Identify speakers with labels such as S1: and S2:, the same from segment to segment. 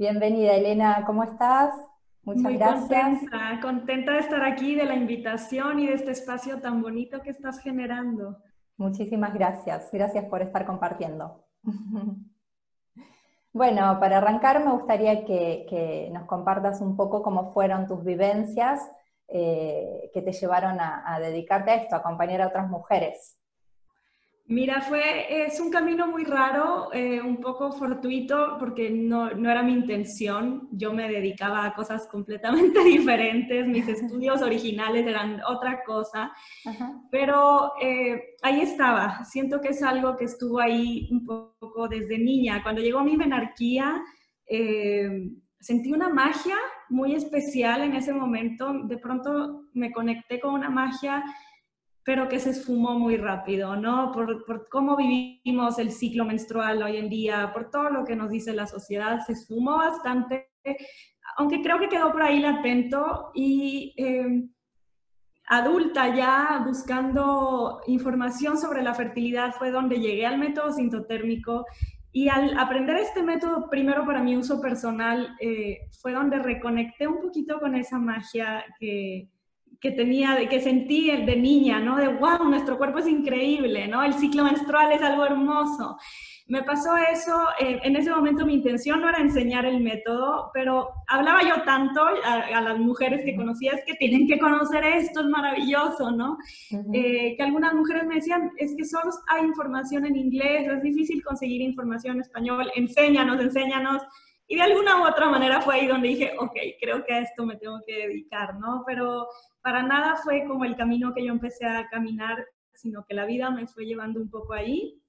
S1: Bienvenida, Elena, ¿cómo estás? Muchas
S2: Muy
S1: gracias.
S2: contenta de estar aquí, de la invitación y de este espacio tan bonito que estás generando.
S1: Muchísimas gracias. Gracias por estar compartiendo. Bueno, para arrancar me gustaría que nos compartas un poco cómo fueron tus vivencias que te llevaron a dedicarte a esto, a acompañar a otras mujeres.
S2: Mira, es un camino muy raro, un poco fortuito, porque no era mi intención. Yo me dedicaba a cosas completamente diferentes, mis estudios originales eran otra cosa,
S1: Ajá.
S2: pero ahí estaba. Siento que es algo que estuvo ahí un poco desde niña. Cuando llegó mi menarquía, sentí una magia muy especial en ese momento. De pronto me conecté con una magia pero que se esfumó muy rápido, ¿no? Por cómo vivimos el ciclo menstrual hoy en día, por todo lo que nos dice la sociedad, se esfumó bastante, aunque creo que quedó por ahí latento y adulta ya buscando información sobre la fertilidad fue donde llegué al método sintotérmico y al aprender este método, primero para mi uso personal, fue donde reconecté un poquito con esa magia que tenía, que sentí de niña, ¿no? De wow, nuestro cuerpo es increíble, ¿no? El ciclo menstrual es algo hermoso. Me pasó eso, en ese momento mi intención no era enseñar el método, pero hablaba yo tanto a las mujeres que conocía, es que tienen que conocer esto, es maravilloso, ¿no?
S1: Ujú.
S2: Que algunas mujeres me decían, es que solo hay información en inglés, es difícil conseguir información en español, enséñanos, enséñanos. Y de alguna u otra manera fue ahí donde dije, ok, creo que a esto me tengo que dedicar, ¿no? Pero para nada fue como el camino que yo empecé a caminar, sino que la vida me fue llevando un poco ahí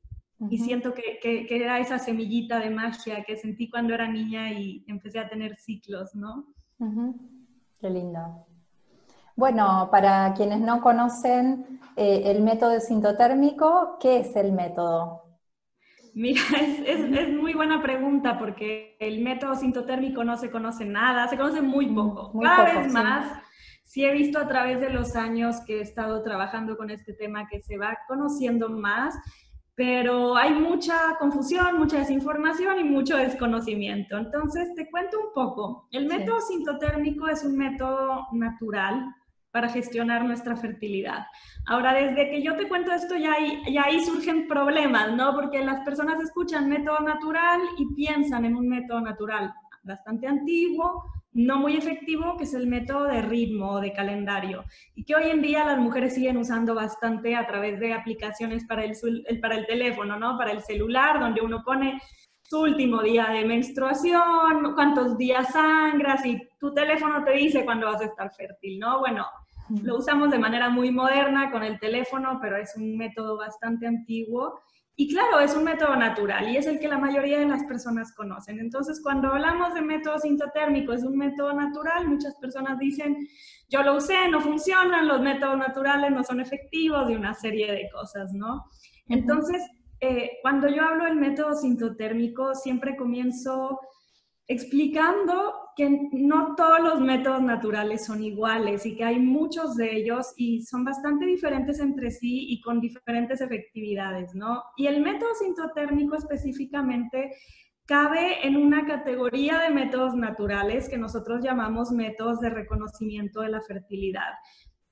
S2: y
S1: Ujú.
S2: siento que era esa semillita de magia que sentí cuando era niña y empecé a tener ciclos, ¿no?
S1: Ujú. Qué lindo. Bueno, para quienes no conocen el método sintotérmico, ¿qué es el método?
S2: Mira, es muy buena pregunta porque el método sintotérmico no se conoce nada, se conoce muy poco.
S1: Muy
S2: Cada
S1: poco,
S2: vez
S1: sí.
S2: más, sí he visto a través de los años que he estado trabajando con este tema que se va conociendo más, pero hay mucha confusión, mucha desinformación y mucho desconocimiento. Entonces, te cuento un poco. El método
S1: Sí.
S2: sintotérmico es un método natural para gestionar nuestra fertilidad. Ahora, desde que yo te cuento esto, ya ahí surgen problemas, ¿no? Porque las personas escuchan método natural y piensan en un método natural bastante antiguo, no muy efectivo, que es el método de ritmo o de calendario, y que hoy en día las mujeres siguen usando bastante a través de aplicaciones para el teléfono, ¿no? Para el celular, donde uno pone tu último día de menstruación, cuántos días sangras, y tu teléfono te dice cuándo vas a estar fértil, ¿no? Bueno, lo usamos de manera muy moderna con el teléfono, pero es un método bastante antiguo. Y claro, es un método natural y es el que la mayoría de las personas conocen. Entonces, cuando hablamos de método sintotérmico, es un método natural, muchas personas dicen, yo lo usé, no funcionan, los métodos naturales no son efectivos y una serie de cosas, ¿no?
S1: Ujú.
S2: Entonces, cuando yo hablo del método sintotérmico, siempre comienzo explicando que no todos los métodos naturales son iguales y que hay muchos de ellos y son bastante diferentes entre sí y con diferentes efectividades, ¿no? Y el método sintotérmico específicamente cabe en una categoría de métodos naturales que nosotros llamamos métodos de reconocimiento de la fertilidad.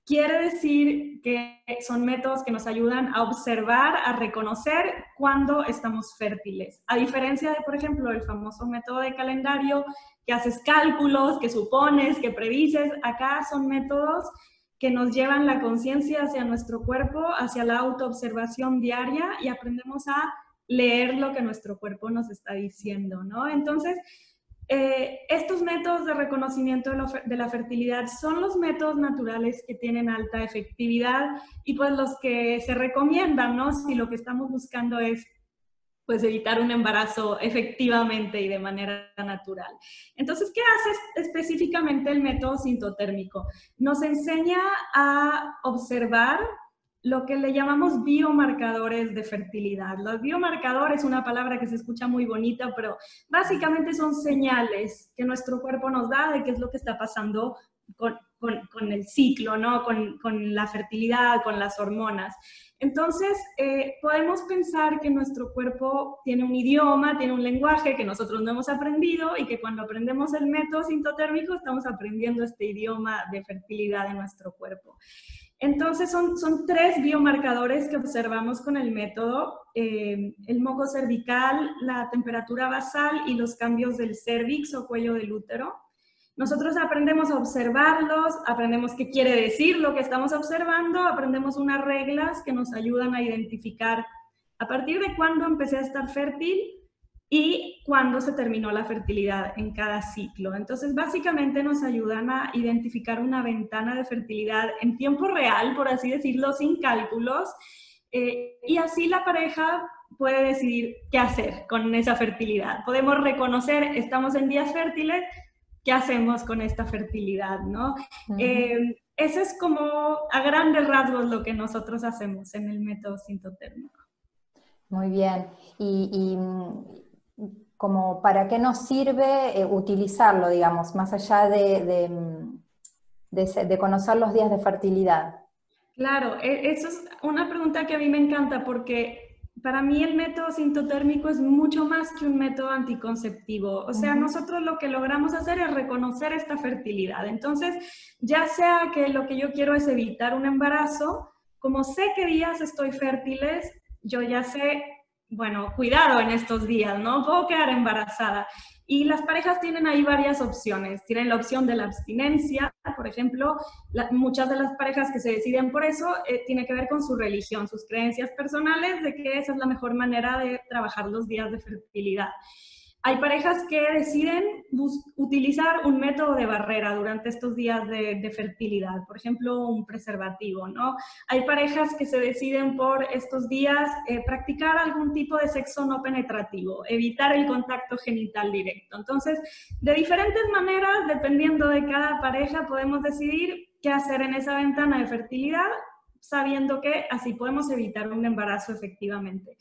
S2: Quiere decir que son métodos que nos ayudan a observar, a reconocer cuándo estamos fértiles. A diferencia de, por ejemplo, el famoso método de calendario, que haces cálculos, que supones, que predices, acá son métodos que nos llevan la conciencia hacia nuestro cuerpo, hacia la autoobservación diaria y aprendemos a leer lo que nuestro cuerpo nos está diciendo, ¿no? Entonces, estos métodos de reconocimiento de la fertilidad son los métodos naturales que tienen alta efectividad y pues los que se recomiendan, ¿no? Si lo que estamos buscando es pues evitar un embarazo efectivamente y de manera natural. Entonces, ¿qué hace específicamente el método sintotérmico? Nos enseña a observar lo que le llamamos biomarcadores de fertilidad. Los biomarcadores, una palabra que se escucha muy bonita, pero básicamente son señales que nuestro cuerpo nos da de qué es lo que está pasando con el ciclo, ¿no? Con la fertilidad, con las hormonas. Entonces, podemos pensar que nuestro cuerpo tiene un idioma, tiene un lenguaje que nosotros no hemos aprendido y que cuando aprendemos el método sintotérmico estamos aprendiendo este idioma de fertilidad de nuestro cuerpo. Entonces, son 3 biomarcadores que observamos con el método, el moco cervical, la temperatura basal y los cambios del cérvix o cuello del útero. Nosotros aprendemos a observarlos, aprendemos qué quiere decir lo que estamos observando, aprendemos unas reglas que nos ayudan a identificar a partir de cuándo empecé a estar fértil y cuándo se terminó la fertilidad en cada ciclo. Entonces, básicamente nos ayudan a identificar una ventana de fertilidad en tiempo real, por así decirlo, sin cálculos, y así la pareja puede decidir qué hacer con esa fertilidad. Podemos reconocer, estamos en días fértiles, ¿qué hacemos con esta fertilidad, no? Eso es como a grandes rasgos lo que nosotros hacemos en el método sintotérmico.
S1: Muy bien. Y como para qué nos sirve utilizarlo, digamos, más allá de conocer los días de fertilidad.
S2: Claro, eso es una pregunta que a mí me encanta porque para mí el método sintotérmico es mucho más que un método anticonceptivo. O sea, nosotros lo que logramos hacer es reconocer esta fertilidad. Entonces, ya sea que lo que yo quiero es evitar un embarazo, como sé qué días estoy fértiles, yo ya sé, bueno, cuidado en estos días, ¿no? Puedo quedar embarazada. Y las parejas tienen ahí varias opciones. Tienen la opción de la abstinencia, por ejemplo, muchas de las parejas que se deciden por eso tiene que ver con su religión, sus creencias personales, de que esa es la mejor manera de trabajar los días de fertilidad. Hay parejas que deciden utilizar un método de barrera durante estos días de fertilidad, por ejemplo, un preservativo, ¿no? Hay parejas que se deciden por estos días practicar algún tipo de sexo no penetrativo, evitar el contacto genital directo. Entonces, de diferentes maneras, dependiendo de cada pareja, podemos decidir qué hacer en esa ventana de fertilidad, sabiendo que así podemos evitar un embarazo efectivamente.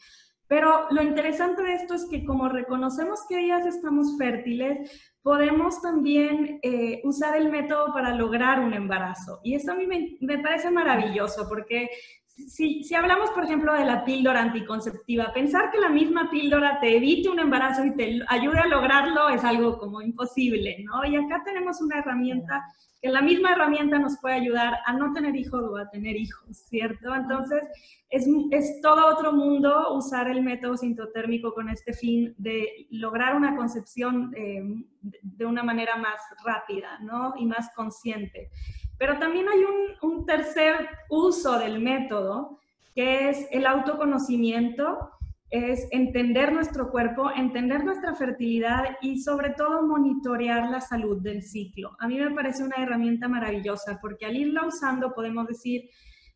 S2: Pero lo interesante de esto es que como reconocemos que días estamos fértiles, podemos también usar el método para lograr un embarazo. Y eso a mí me parece maravilloso, porque si hablamos, por ejemplo, de la píldora anticonceptiva, pensar que la misma píldora te evite un embarazo y te ayude a lograrlo es algo como imposible, ¿no? Y acá tenemos una herramienta que la misma herramienta nos puede ayudar a no tener hijos o a tener hijos, ¿cierto? Entonces, es todo otro mundo usar el método sintotérmico con este fin de lograr una concepción de una manera más rápida, ¿no? Y más consciente. Pero también hay un tercer uso del método, que es el autoconocimiento, es entender nuestro cuerpo, entender nuestra fertilidad y sobre todo monitorear la salud del ciclo. A mí me parece una herramienta maravillosa porque al irla usando podemos decir,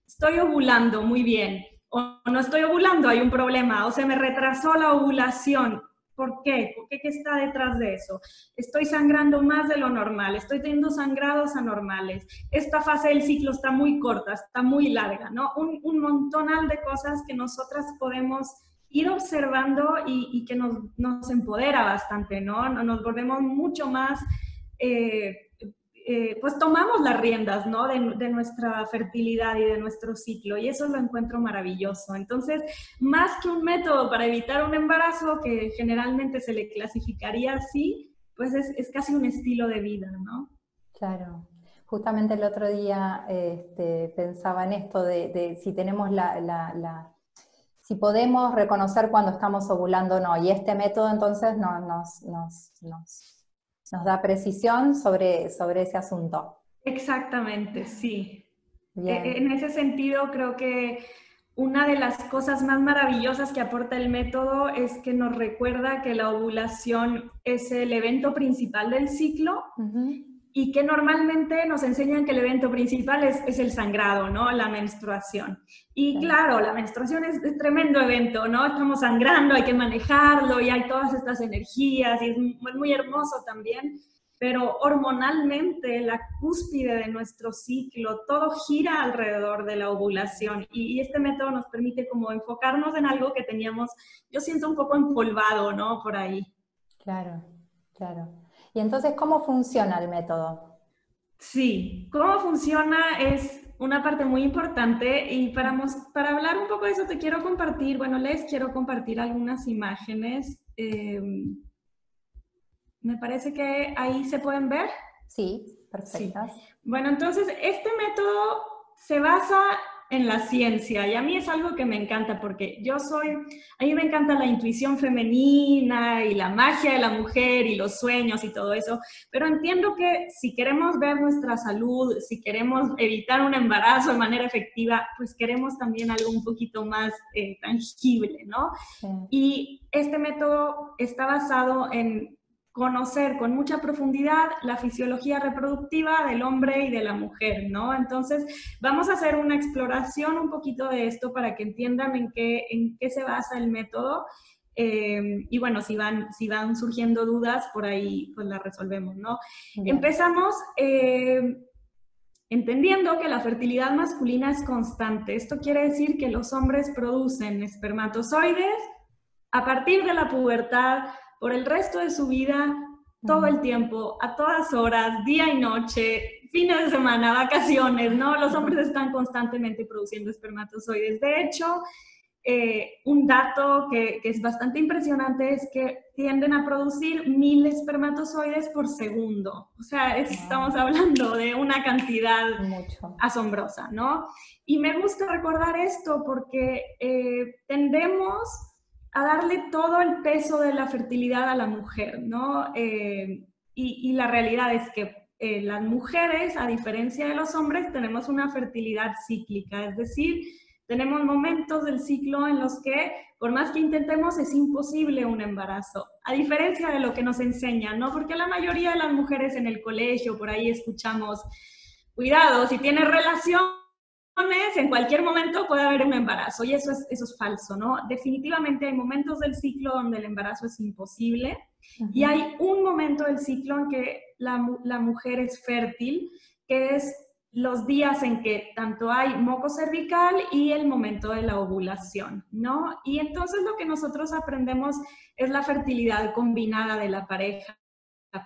S2: estoy ovulando muy bien, o no estoy ovulando, hay un problema, o se me retrasó la ovulación. ¿Por qué? ¿Qué está detrás de eso? Estoy sangrando más de lo normal, estoy teniendo sangrados anormales, esta fase del ciclo está muy corta, está muy larga, ¿no? Un montonal de cosas que nosotras podemos ir observando y que nos empodera bastante, ¿no? Nos volvemos mucho más, pues tomamos las riendas, ¿no? De nuestra fertilidad y de nuestro ciclo, y eso lo encuentro maravilloso. Entonces, más que un método para evitar un embarazo, que generalmente se le clasificaría así, pues es casi un estilo de vida, ¿no?
S1: Claro. Justamente el otro día pensaba en esto de si tenemos si podemos reconocer cuando estamos ovulando o no, y este método entonces nos da precisión sobre ese asunto.
S2: Exactamente, sí.
S1: Bien.
S2: En ese sentido, creo que una de las cosas más maravillosas que aporta el método es que nos recuerda que la ovulación es el evento principal del ciclo. Y que normalmente nos enseñan que el evento principal es el sangrado, ¿no? La menstruación. Y claro, la menstruación es tremendo evento, ¿no? Estamos sangrando, hay que manejarlo y hay todas estas energías y es muy hermoso también, pero hormonalmente la cúspide de nuestro ciclo, todo gira alrededor de la ovulación y este método nos permite como enfocarnos en algo que teníamos, yo siento un poco empolvado, ¿no? Por ahí.
S1: Claro, claro. Y entonces, ¿cómo funciona el método?
S2: Sí, cómo funciona es una parte muy importante y para hablar un poco de eso te quiero compartir, bueno, les quiero compartir algunas imágenes. Me parece que ahí se pueden ver.
S1: Sí,
S2: Sí.
S1: perfectas.
S2: Bueno, entonces este método se basa en la ciencia y a mí es algo que me encanta porque a mí me encanta la intuición femenina y la magia de la mujer y los sueños y todo eso, pero entiendo que si queremos ver nuestra salud, si queremos evitar un embarazo de manera efectiva, pues queremos también algo un poquito más tangible, ¿no?
S1: Sí.
S2: Y este método está basado en conocer con mucha profundidad la fisiología reproductiva del hombre y de la mujer, ¿no? Entonces, vamos a hacer una exploración un poquito de esto para que entiendan en qué se basa el método. Y bueno, si van surgiendo dudas, por ahí pues las resolvemos, ¿no?
S1: Bien.
S2: Empezamos entendiendo que la fertilidad masculina es constante. Esto quiere decir que los hombres producen espermatozoides a partir de la pubertad, por el resto de su vida, todo el tiempo, a todas horas, día y noche, fines de semana, vacaciones, ¿no? Los hombres están constantemente produciendo espermatozoides. De hecho, un dato que es bastante impresionante es que tienden a producir 1000 espermatozoides por segundo. O sea, estamos hablando de una cantidad asombrosa, ¿no? Y me gusta recordar esto porque tendemos a darle todo el peso de la fertilidad a la mujer, ¿no? Y la realidad es que las mujeres, a diferencia de los hombres, tenemos una fertilidad cíclica, es decir, tenemos momentos del ciclo en los que, por más que intentemos, es imposible un embarazo, a diferencia de lo que nos enseñan, ¿no? Porque la mayoría de las mujeres en el colegio, por ahí escuchamos, cuidado, si tienes relación, en cualquier momento puede haber un embarazo, y eso es falso, ¿no? Definitivamente hay momentos del ciclo donde el embarazo es imposible, y hay un momento del ciclo en que la mujer es fértil, que es los días en que tanto hay moco cervical y el momento de la ovulación, ¿no? Y entonces lo que nosotros aprendemos es la fertilidad combinada de la pareja,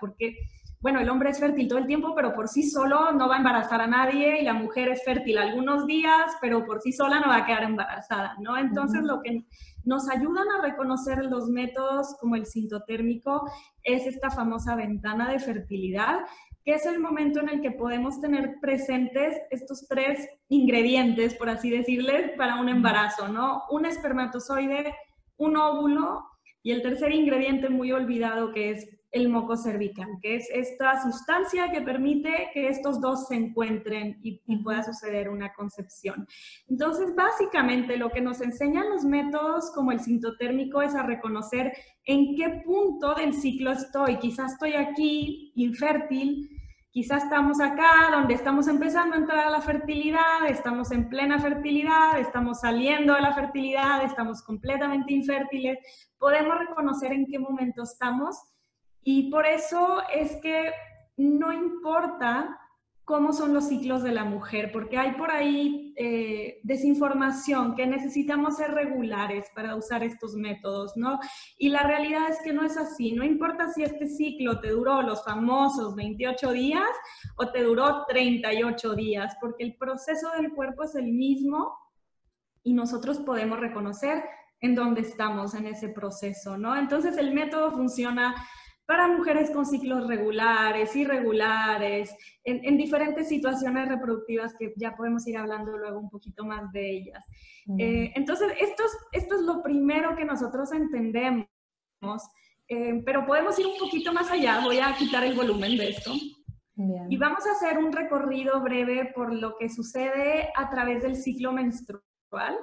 S2: porque bueno, el hombre es fértil todo el tiempo, pero por sí solo no va a embarazar a nadie, y la mujer es fértil algunos días, pero por sí sola no va a quedar embarazada, ¿no? Entonces, lo que nos ayudan a reconocer los métodos como el sintotérmico es esta famosa ventana de fertilidad, que es el momento en el que podemos tener presentes estos 3 ingredientes, por así decirles, para un embarazo, ¿no? Un espermatozoide, un óvulo, y el tercer ingrediente muy olvidado, que es el moco cervical, que es esta sustancia que permite que estos dos se encuentren y pueda suceder una concepción. Entonces, básicamente, lo que nos enseñan los métodos como el sintotérmico es a reconocer en qué punto del ciclo estoy. Quizás estoy aquí, infértil, quizás estamos acá, donde estamos empezando a entrar a la fertilidad, estamos en plena fertilidad, estamos saliendo de la fertilidad, estamos completamente infértiles. Podemos reconocer en qué momento estamos, y por eso es que no importa cómo son los ciclos de la mujer, porque hay por ahí desinformación, que necesitamos ser regulares para usar estos métodos, ¿no? Y la realidad es que no es así. No importa si este ciclo te duró los famosos 28 días o te duró 38 días, porque el proceso del cuerpo es el mismo y nosotros podemos reconocer en dónde estamos en ese proceso, ¿no? Entonces el método funciona para mujeres con ciclos regulares, irregulares, en diferentes situaciones reproductivas que ya podemos ir hablando luego un poquito más de ellas. Entonces, esto es lo primero que nosotros entendemos, pero podemos ir un poquito más allá. Voy a quitar el volumen de esto. Bien. Y vamos a hacer un recorrido breve por lo que sucede a través del ciclo menstrual,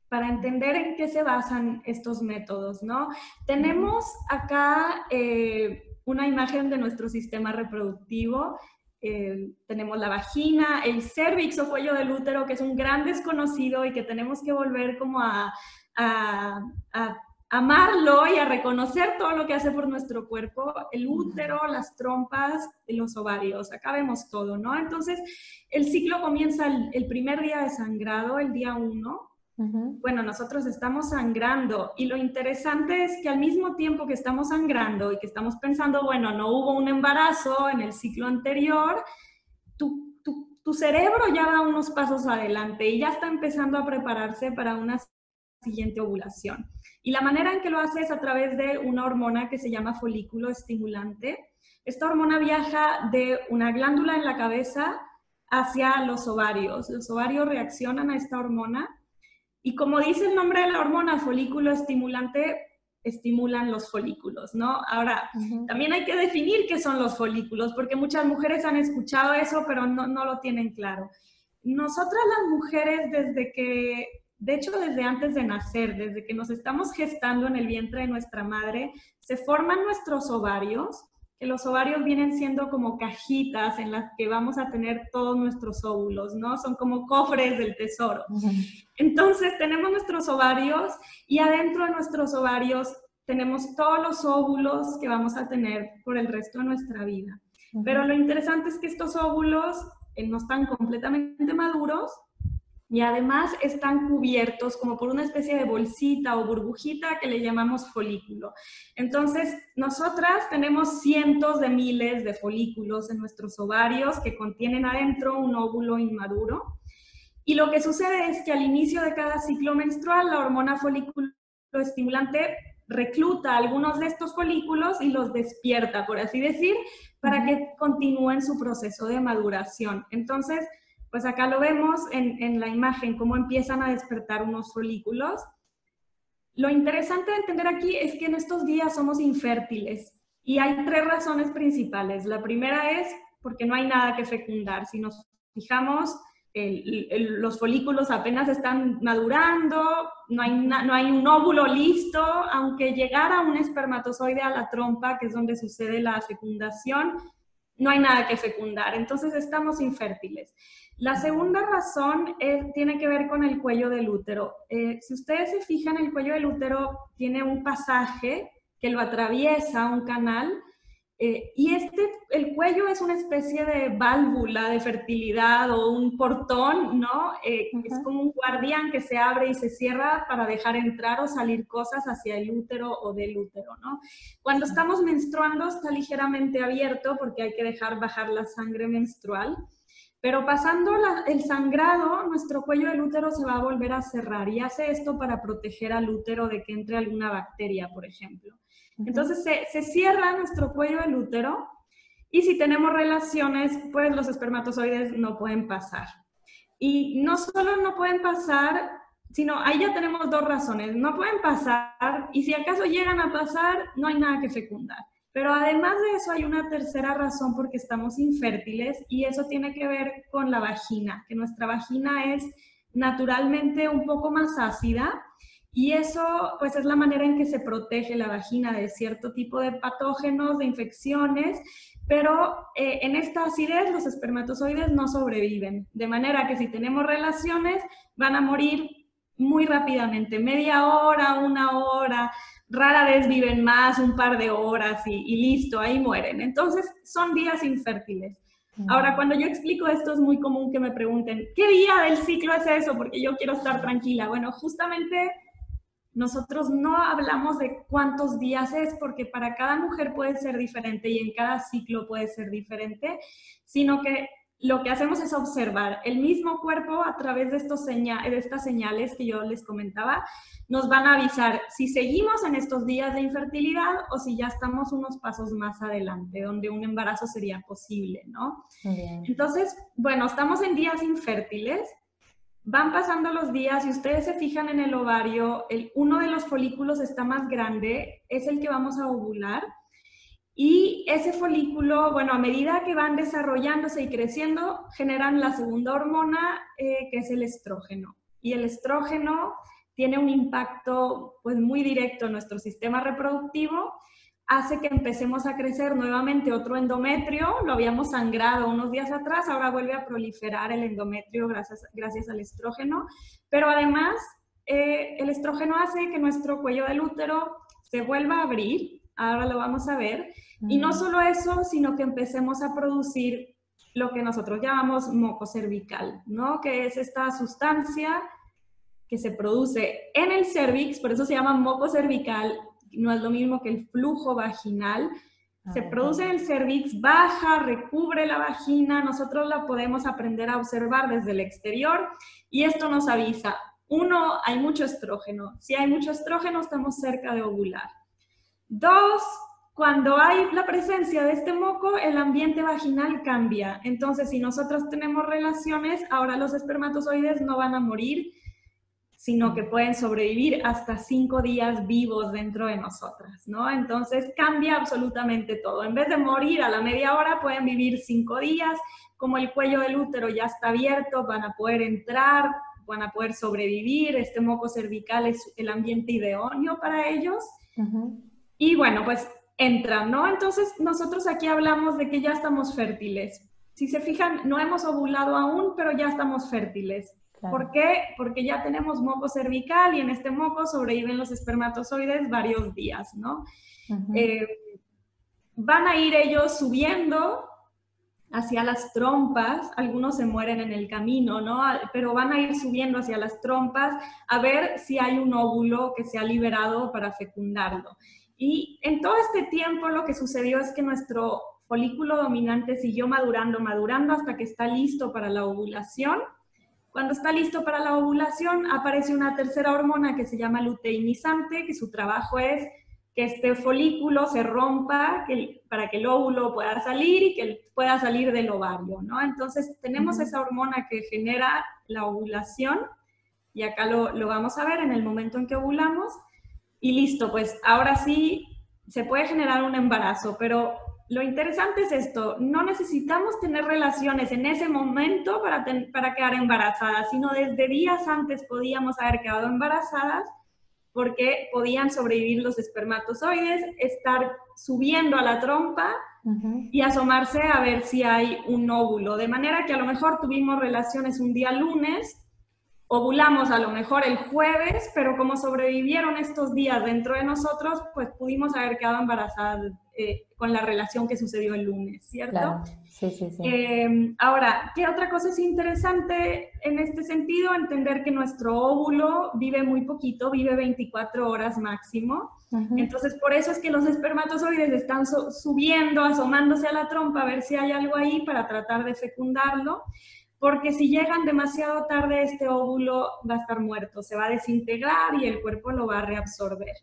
S2: para entender en qué se basan estos métodos, ¿no? Tenemos acá una imagen de nuestro sistema reproductivo. Tenemos la vagina, el cérvix o cuello del útero, que es un gran desconocido y que tenemos que volver como a amarlo y a reconocer todo lo que hace por nuestro cuerpo. El útero, las trompas, los ovarios, acá vemos todo, ¿no? Entonces, el ciclo comienza el primer día de sangrado, el día 1. Bueno, nosotros estamos sangrando, y lo interesante es que al mismo tiempo que estamos sangrando y que estamos pensando, bueno, no hubo un embarazo en el ciclo anterior, tu cerebro ya va unos pasos adelante y ya está empezando a prepararse para una siguiente ovulación. Y la manera en que lo hace es a través de una hormona que se llama folículo estimulante. Esta hormona viaja de una glándula en la cabeza hacia los ovarios. Los ovarios reaccionan a esta hormona y, como dice el nombre de la hormona, folículo estimulante, estimulan los folículos, ¿no? Ahora, también hay que definir qué son los folículos, porque muchas mujeres han escuchado eso, pero no lo tienen claro. Nosotras las mujeres, de hecho, desde antes de nacer, desde que nos estamos gestando en el vientre de nuestra madre, se forman nuestros ovarios, que los ovarios vienen siendo como cajitas en las que vamos a tener todos nuestros óvulos, ¿no? Son como cofres del tesoro. Entonces, tenemos nuestros ovarios y adentro de nuestros ovarios tenemos todos los óvulos que vamos a tener por el resto de nuestra vida. Pero lo interesante es que estos óvulos no están completamente maduros y además están cubiertos como por una especie de bolsita o burbujita que le llamamos folículo. Entonces, nosotras tenemos cientos de miles de folículos en nuestros ovarios que contienen adentro un óvulo inmaduro. Y lo que sucede es que al inicio de cada ciclo menstrual, la hormona folículo estimulante recluta algunos de estos folículos y los despierta, por así decir, para que continúen su proceso de maduración. Entonces, pues acá lo vemos en la imagen, cómo empiezan a despertar unos folículos. Lo interesante de entender aquí es que en estos días somos infértiles y hay 3 razones principales. La primera es porque no hay nada que fecundar. Si nos fijamos, los folículos apenas están madurando, no hay un óvulo listo, aunque llegara un espermatozoide a la trompa, que es donde sucede la fecundación, no hay nada que fecundar, entonces estamos infértiles. La segunda razón tiene que ver con el cuello del útero. Si ustedes se fijan, el cuello del útero tiene un pasaje que lo atraviesa, un canal, y el cuello es una especie de válvula de fertilidad o un portón, ¿no? Es como un guardián que se abre y se cierra para dejar entrar o salir cosas hacia el útero o del útero, ¿no? Cuando estamos menstruando está ligeramente abierto porque hay que dejar bajar la sangre menstrual, pero pasando el sangrado, nuestro cuello del útero se va a volver a cerrar y hace esto para proteger al útero de que entre alguna bacteria, por ejemplo. Entonces se cierra nuestro cuello del útero y si tenemos relaciones, pues los espermatozoides no pueden pasar. Y no solo no pueden pasar, sino ahí ya tenemos 2 razones. No pueden pasar y si acaso llegan a pasar, no hay nada que fecundar. Pero además de eso hay una tercera razón porque estamos infértiles y eso tiene que ver con la vagina, que nuestra vagina es naturalmente un poco más ácida. Y eso, pues, es la manera en que se protege la vagina de cierto tipo de patógenos, de infecciones, pero en esta acidez los espermatozoides no sobreviven. De manera que si tenemos relaciones, van a morir muy rápidamente, media hora, 1 hora, rara vez viven más, un par de horas y listo, ahí mueren. Entonces, son días infértiles. Ahora, cuando yo explico esto, es muy común que me pregunten, ¿qué día del ciclo es eso? Porque yo quiero estar tranquila. Bueno, justamente nosotros no hablamos de cuántos días es, porque para cada mujer puede ser diferente y en cada ciclo puede ser diferente, sino que lo que hacemos es observar el mismo cuerpo a través de estas señales que yo les comentaba, nos van a avisar si seguimos en estos días de infertilidad o si ya estamos unos pasos más adelante, donde un embarazo sería posible, ¿no? Bien. Entonces, bueno, estamos en días infértiles. Van pasando los días y ustedes se fijan en el ovario, uno de los folículos está más grande, es el que vamos a ovular. Y ese folículo, bueno, a medida que van desarrollándose y creciendo, generan la segunda hormona, que es el estrógeno. Y el estrógeno tiene un impacto, pues, muy directo en nuestro sistema reproductivo, hace que empecemos a crecer nuevamente otro endometrio, lo habíamos sangrado unos días atrás, ahora vuelve a proliferar el endometrio gracias al estrógeno, pero además el estrógeno hace que nuestro cuello del útero se vuelva a abrir, ahora lo vamos a ver, y no solo eso, sino que empecemos a producir lo que nosotros llamamos moco cervical, ¿no? Que es esta sustancia que se produce en el cervix, por eso se llama moco cervical, no es lo mismo que el flujo vaginal, Se produce en el cervix, baja, recubre la vagina, nosotros la podemos aprender a observar desde el exterior y esto nos avisa, uno, hay mucho estrógeno. Si hay mucho estrógeno, estamos cerca de ovular. Dos, cuando hay la presencia de este moco, el ambiente vaginal cambia. Entonces, si nosotros tenemos relaciones, ahora los espermatozoides no van a morir, sino que pueden sobrevivir hasta 5 días vivos dentro de nosotras, ¿no? Entonces cambia absolutamente todo. En vez de morir a la media hora, pueden vivir 5 días. Como el cuello del útero ya está abierto, van a poder entrar, van a poder sobrevivir. Este moco cervical es el ambiente idóneo para ellos. Y bueno, pues entran, ¿no? Entonces nosotros aquí hablamos de que ya estamos fértiles. Si se fijan, no hemos ovulado aún, pero ya estamos fértiles. Claro. ¿Por qué? Porque ya tenemos moco cervical y en este moco sobreviven los espermatozoides varios días, ¿no? Van a ir ellos subiendo hacia las trompas, algunos se mueren en el camino, ¿no? Pero van a ir subiendo hacia las trompas a ver si hay un óvulo que se ha liberado para fecundarlo. Y en todo este tiempo lo que sucedió es que nuestro folículo dominante siguió madurando hasta que está listo para la ovulación. Cuando está listo para la ovulación, aparece una tercera hormona que se llama luteinizante, que su trabajo es que este folículo se rompa para que el óvulo pueda salir y que pueda salir del ovario, ¿no? Entonces, tenemos esa hormona que genera la ovulación, y acá lo vamos a ver en el momento en que ovulamos, y listo, pues ahora sí se puede generar un embarazo, pero lo interesante es esto, no necesitamos tener relaciones en ese momento para quedar embarazadas, sino desde días antes podíamos haber quedado embarazadas porque podían sobrevivir los espermatozoides, estar subiendo a la trompa y asomarse a ver si hay un óvulo. De manera que a lo mejor tuvimos relaciones un día lunes, ovulamos a lo mejor el jueves, pero como sobrevivieron estos días dentro de nosotros, pues pudimos haber quedado embarazadas con la relación que sucedió el lunes, ¿cierto?
S1: Claro. Sí, sí, sí.
S2: Ahora, ¿qué otra cosa es interesante en este sentido? Entender que nuestro óvulo vive muy poquito, vive 24 horas máximo. Entonces, por eso es que los espermatozoides están subiendo, asomándose a la trompa a ver si hay algo ahí para tratar de fecundarlo. Porque si llegan demasiado tarde, este óvulo va a estar muerto, se va a desintegrar y el cuerpo lo va a reabsorber.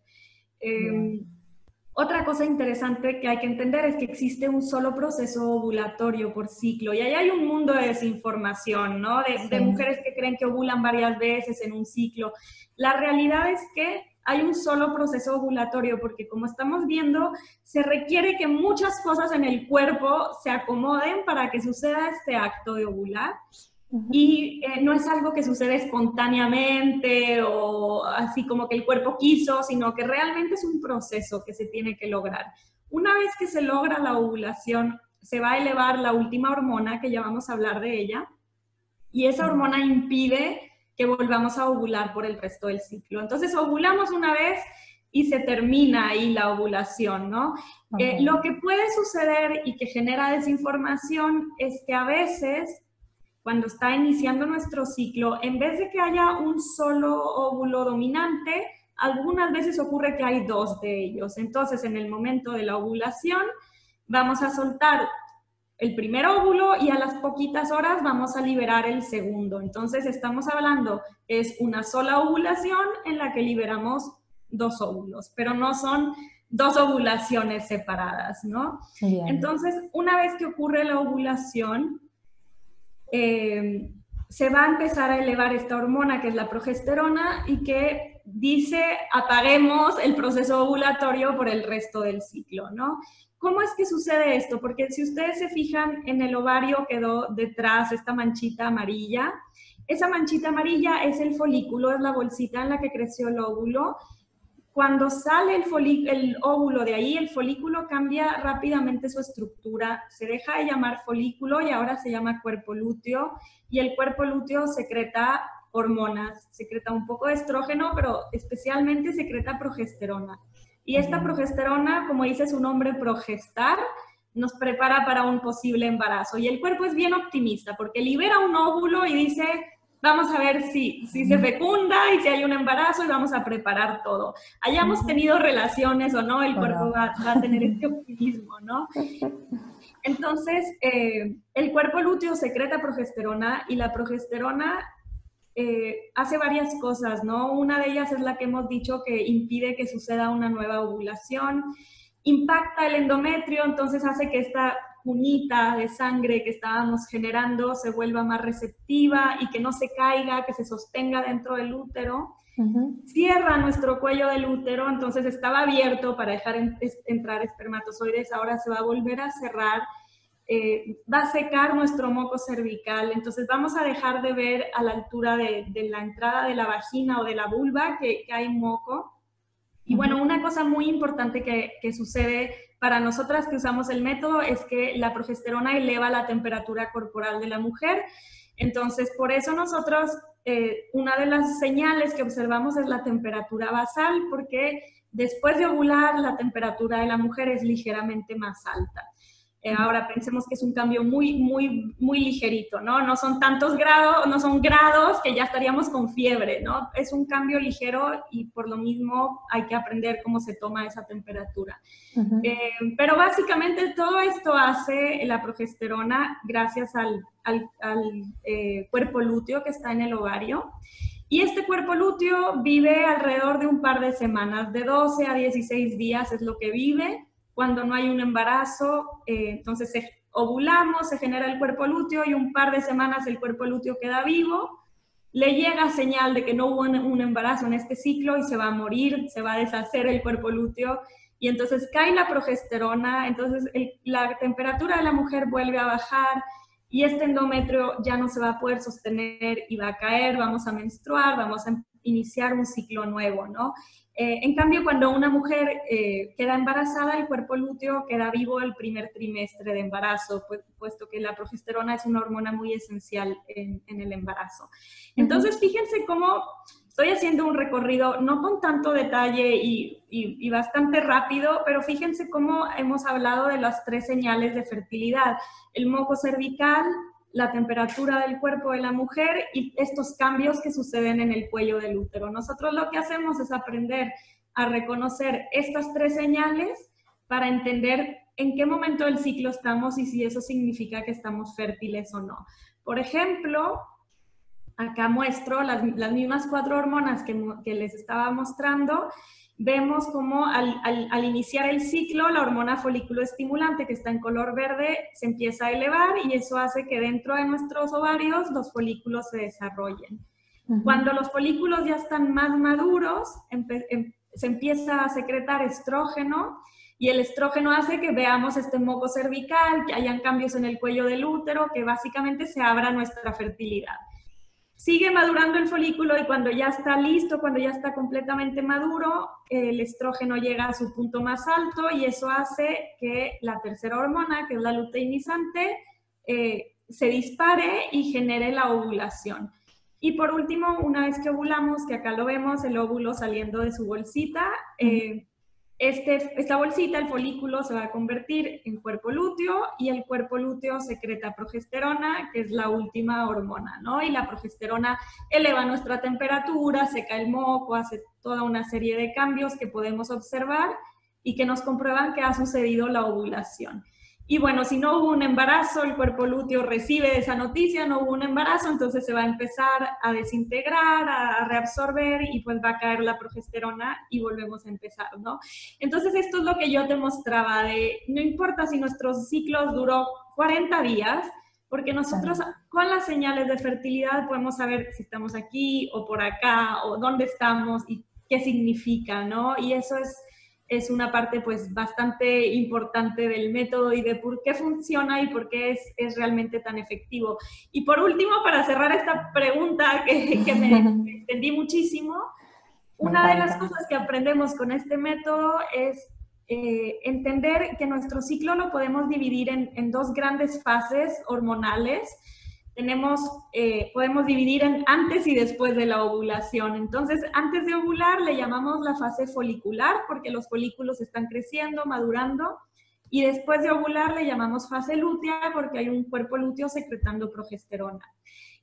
S2: Otra cosa interesante que hay que entender es que existe un solo proceso ovulatorio por ciclo, y ahí hay un mundo de desinformación, ¿no? De mujeres que creen que ovulan varias veces en un ciclo. La realidad es que hay un solo proceso ovulatorio, porque como estamos viendo, se requiere que muchas cosas en el cuerpo se acomoden para que suceda este acto de ovular. Y no es algo que sucede espontáneamente o así como que el cuerpo quiso, sino que realmente es un proceso que se tiene que lograr. Una vez que se logra la ovulación, se va a elevar la última hormona, que ya vamos a hablar de ella, y esa hormona impide que volvamos a ovular por el resto del ciclo. Entonces ovulamos una vez y se termina ahí la ovulación, ¿no? Lo que puede suceder y que genera desinformación es que a veces, cuando está iniciando nuestro ciclo, en vez de que haya un solo óvulo dominante, algunas veces ocurre que hay 2 de ellos. Entonces, en el momento de la ovulación, vamos a soltar el primer óvulo y a las poquitas horas vamos a liberar el segundo. Entonces, estamos hablando, es una sola ovulación en la que liberamos 2 óvulos, pero no son 2 ovulaciones separadas, ¿no? Bien. Entonces, una vez que ocurre la ovulación, se va a empezar a elevar esta hormona que es la progesterona y que dice apaguemos el proceso ovulatorio por el resto del ciclo, ¿no? ¿Cómo es que sucede esto? Porque si ustedes se fijan, en el ovario quedó detrás esta manchita amarilla. Esa manchita amarilla es el folículo, es la bolsita en la que creció el óvulo. Cuando sale el óvulo de ahí, el folículo cambia rápidamente su estructura, se deja de llamar folículo y ahora se llama cuerpo lúteo, y el cuerpo lúteo secreta hormonas, secreta un poco de estrógeno, pero especialmente secreta progesterona. Y esta progesterona, como dice su nombre, progestar, nos prepara para un posible embarazo. Y el cuerpo es bien optimista porque libera un óvulo y dice, vamos a ver si se fecunda y si hay un embarazo y vamos a preparar todo. Hayamos tenido relaciones o no, el cuerpo va a tener este optimismo, ¿no? Entonces, el cuerpo lúteo secreta progesterona y la progesterona hace varias cosas, ¿no? Una de ellas es la que hemos dicho que impide que suceda una nueva ovulación, impacta el endometrio, entonces hace que esta cunita de sangre que estábamos generando se vuelva más receptiva y que no se caiga, que se sostenga dentro del útero. Cierra nuestro cuello del útero, entonces estaba abierto para dejar entrar espermatozoides, ahora se va a volver a cerrar. Va a secar nuestro moco cervical, entonces vamos a dejar de ver a la altura de la entrada de la vagina o de la vulva que hay moco. Y bueno, una cosa muy importante que sucede para nosotras que usamos el método es que la progesterona eleva la temperatura corporal de la mujer. Entonces, por eso nosotros, una de las señales que observamos es la temperatura basal, porque después de ovular la temperatura de la mujer es ligeramente más alta. Ahora pensemos que es un cambio muy ligerito, ¿no? No son tantos grados, no son grados que ya estaríamos con fiebre, ¿no? Es un cambio ligero y por lo mismo hay que aprender cómo se toma esa temperatura. Pero básicamente todo esto hace la progesterona gracias al cuerpo lúteo que está en el ovario. Y este cuerpo lúteo vive alrededor de un par de semanas, de 12 a 16 días es lo que vive. Cuando no hay un embarazo, entonces ovulamos, se genera el cuerpo lúteo y un par de semanas el cuerpo lúteo queda vivo, le llega señal de que no hubo un embarazo en este ciclo y se va a morir, se va a deshacer el cuerpo lúteo y entonces cae la progesterona, entonces la temperatura de la mujer vuelve a bajar y este endometrio ya no se va a poder sostener y va a caer, vamos a menstruar, vamos a iniciar un ciclo nuevo, ¿no? En cambio, cuando una mujer queda embarazada, el cuerpo lúteo queda vivo el primer trimestre de embarazo, puesto que la progesterona es una hormona muy esencial en el embarazo. Entonces, fíjense cómo estoy haciendo un recorrido, no con tanto detalle y bastante rápido, pero fíjense cómo hemos hablado de las 3 señales de fertilidad: el moco cervical, la temperatura del cuerpo de la mujer y estos cambios que suceden en el cuello del útero. Nosotros lo que hacemos es aprender a reconocer estas 3 señales para entender en qué momento del ciclo estamos y si eso significa que estamos fértiles o no. Por ejemplo, acá muestro las mismas 4 hormonas que les estaba mostrando. Vemos como al iniciar el ciclo, la hormona folículo estimulante, que está en color verde, se empieza a elevar y eso hace que dentro de nuestros ovarios los folículos se desarrollen. Cuando los folículos ya están más maduros, se empieza a secretar estrógeno y el estrógeno hace que veamos este moco cervical, que hayan cambios en el cuello del útero, que básicamente se abra nuestra fertilidad. Sigue madurando el folículo y cuando ya está listo, cuando ya está completamente maduro, el estrógeno llega a su punto más alto y eso hace que la tercera hormona, que es la luteinizante, se dispare y genere la ovulación. Y por último, una vez que ovulamos, que acá lo vemos, el óvulo saliendo de su bolsita, esta bolsita, el folículo, se va a convertir en cuerpo lúteo y el cuerpo lúteo secreta progesterona, que es la última hormona, ¿no? Y la progesterona eleva nuestra temperatura, seca el moco, hace toda una serie de cambios que podemos observar y que nos comprueban que ha sucedido la ovulación. Y bueno, si no hubo un embarazo, el cuerpo lúteo recibe esa noticia, no hubo un embarazo, entonces se va a empezar a desintegrar, a reabsorber y pues va a caer la progesterona y volvemos a empezar, ¿no? Entonces esto es lo que yo te mostraba de, no importa si nuestros ciclos duró 40 días, porque nosotros con las señales de fertilidad podemos saber si estamos aquí o por acá o dónde estamos y qué significa, ¿no? Y eso es una parte pues bastante importante del método y de por qué funciona y por qué es realmente tan efectivo. Y por último, para cerrar esta pregunta que me extendí muchísimo, una de las cosas que aprendemos con este método es entender que nuestro ciclo lo podemos dividir en 2 grandes fases hormonales. Podemos dividir en antes y después de la ovulación. Entonces, antes de ovular le llamamos la fase folicular porque los folículos están creciendo, madurando, y después de ovular le llamamos fase lútea porque hay un cuerpo lúteo secretando progesterona.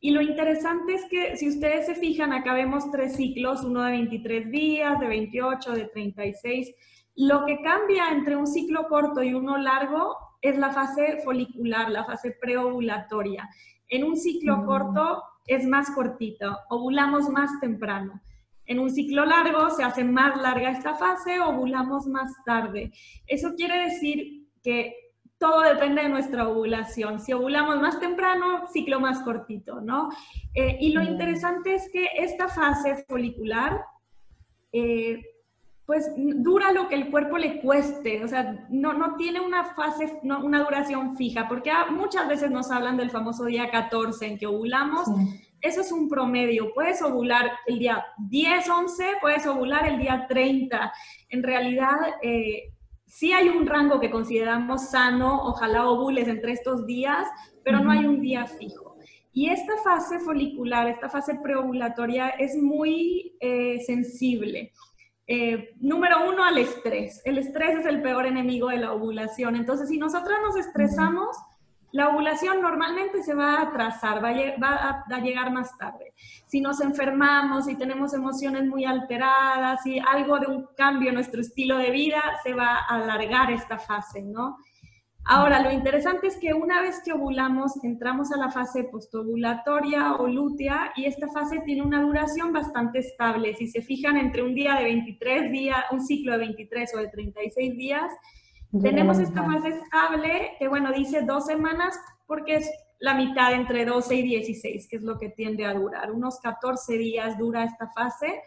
S2: Y lo interesante es que si ustedes se fijan, acá vemos 3 ciclos, uno de 23 días, de 28, de 36. Lo que cambia entre un ciclo corto y uno largo es la fase folicular, la fase preovulatoria. En un ciclo corto es más cortito, ovulamos más temprano. En un ciclo largo se hace más larga esta fase, ovulamos más tarde. Eso quiere decir que todo depende de nuestra ovulación. Si ovulamos más temprano, ciclo más cortito, ¿no? Y lo interesante es que esta fase folicular, pues dura lo que el cuerpo le cueste, o sea, no tiene una fase, una duración fija, porque muchas veces nos hablan del famoso día 14 en que ovulamos. Sí. Eso es un promedio, puedes ovular el día 10, 11, puedes ovular el día 30. En realidad, sí hay un rango que consideramos sano, ojalá ovules entre estos días, pero no hay un día fijo. Y esta fase folicular, esta fase preovulatoria es muy sensible. Número 1, al estrés. El estrés es el peor enemigo de la ovulación. Entonces, si nosotras nos estresamos, la ovulación normalmente se va a atrasar, va a llegar más tarde. Si nos enfermamos, si tenemos emociones muy alteradas, si algo de un cambio en nuestro estilo de vida, se va a alargar esta fase, ¿no? Ahora, lo interesante es que una vez que ovulamos, entramos a la fase postovulatoria o lútea, y esta fase tiene una duración bastante estable. Si se fijan, entre un día de 23 días, un ciclo de 23 o de 36 días, tenemos esta fase estable que, bueno, dice 2 semanas porque es la mitad entre 12 y 16, que es lo que tiende a durar. Unos 14 días dura esta fase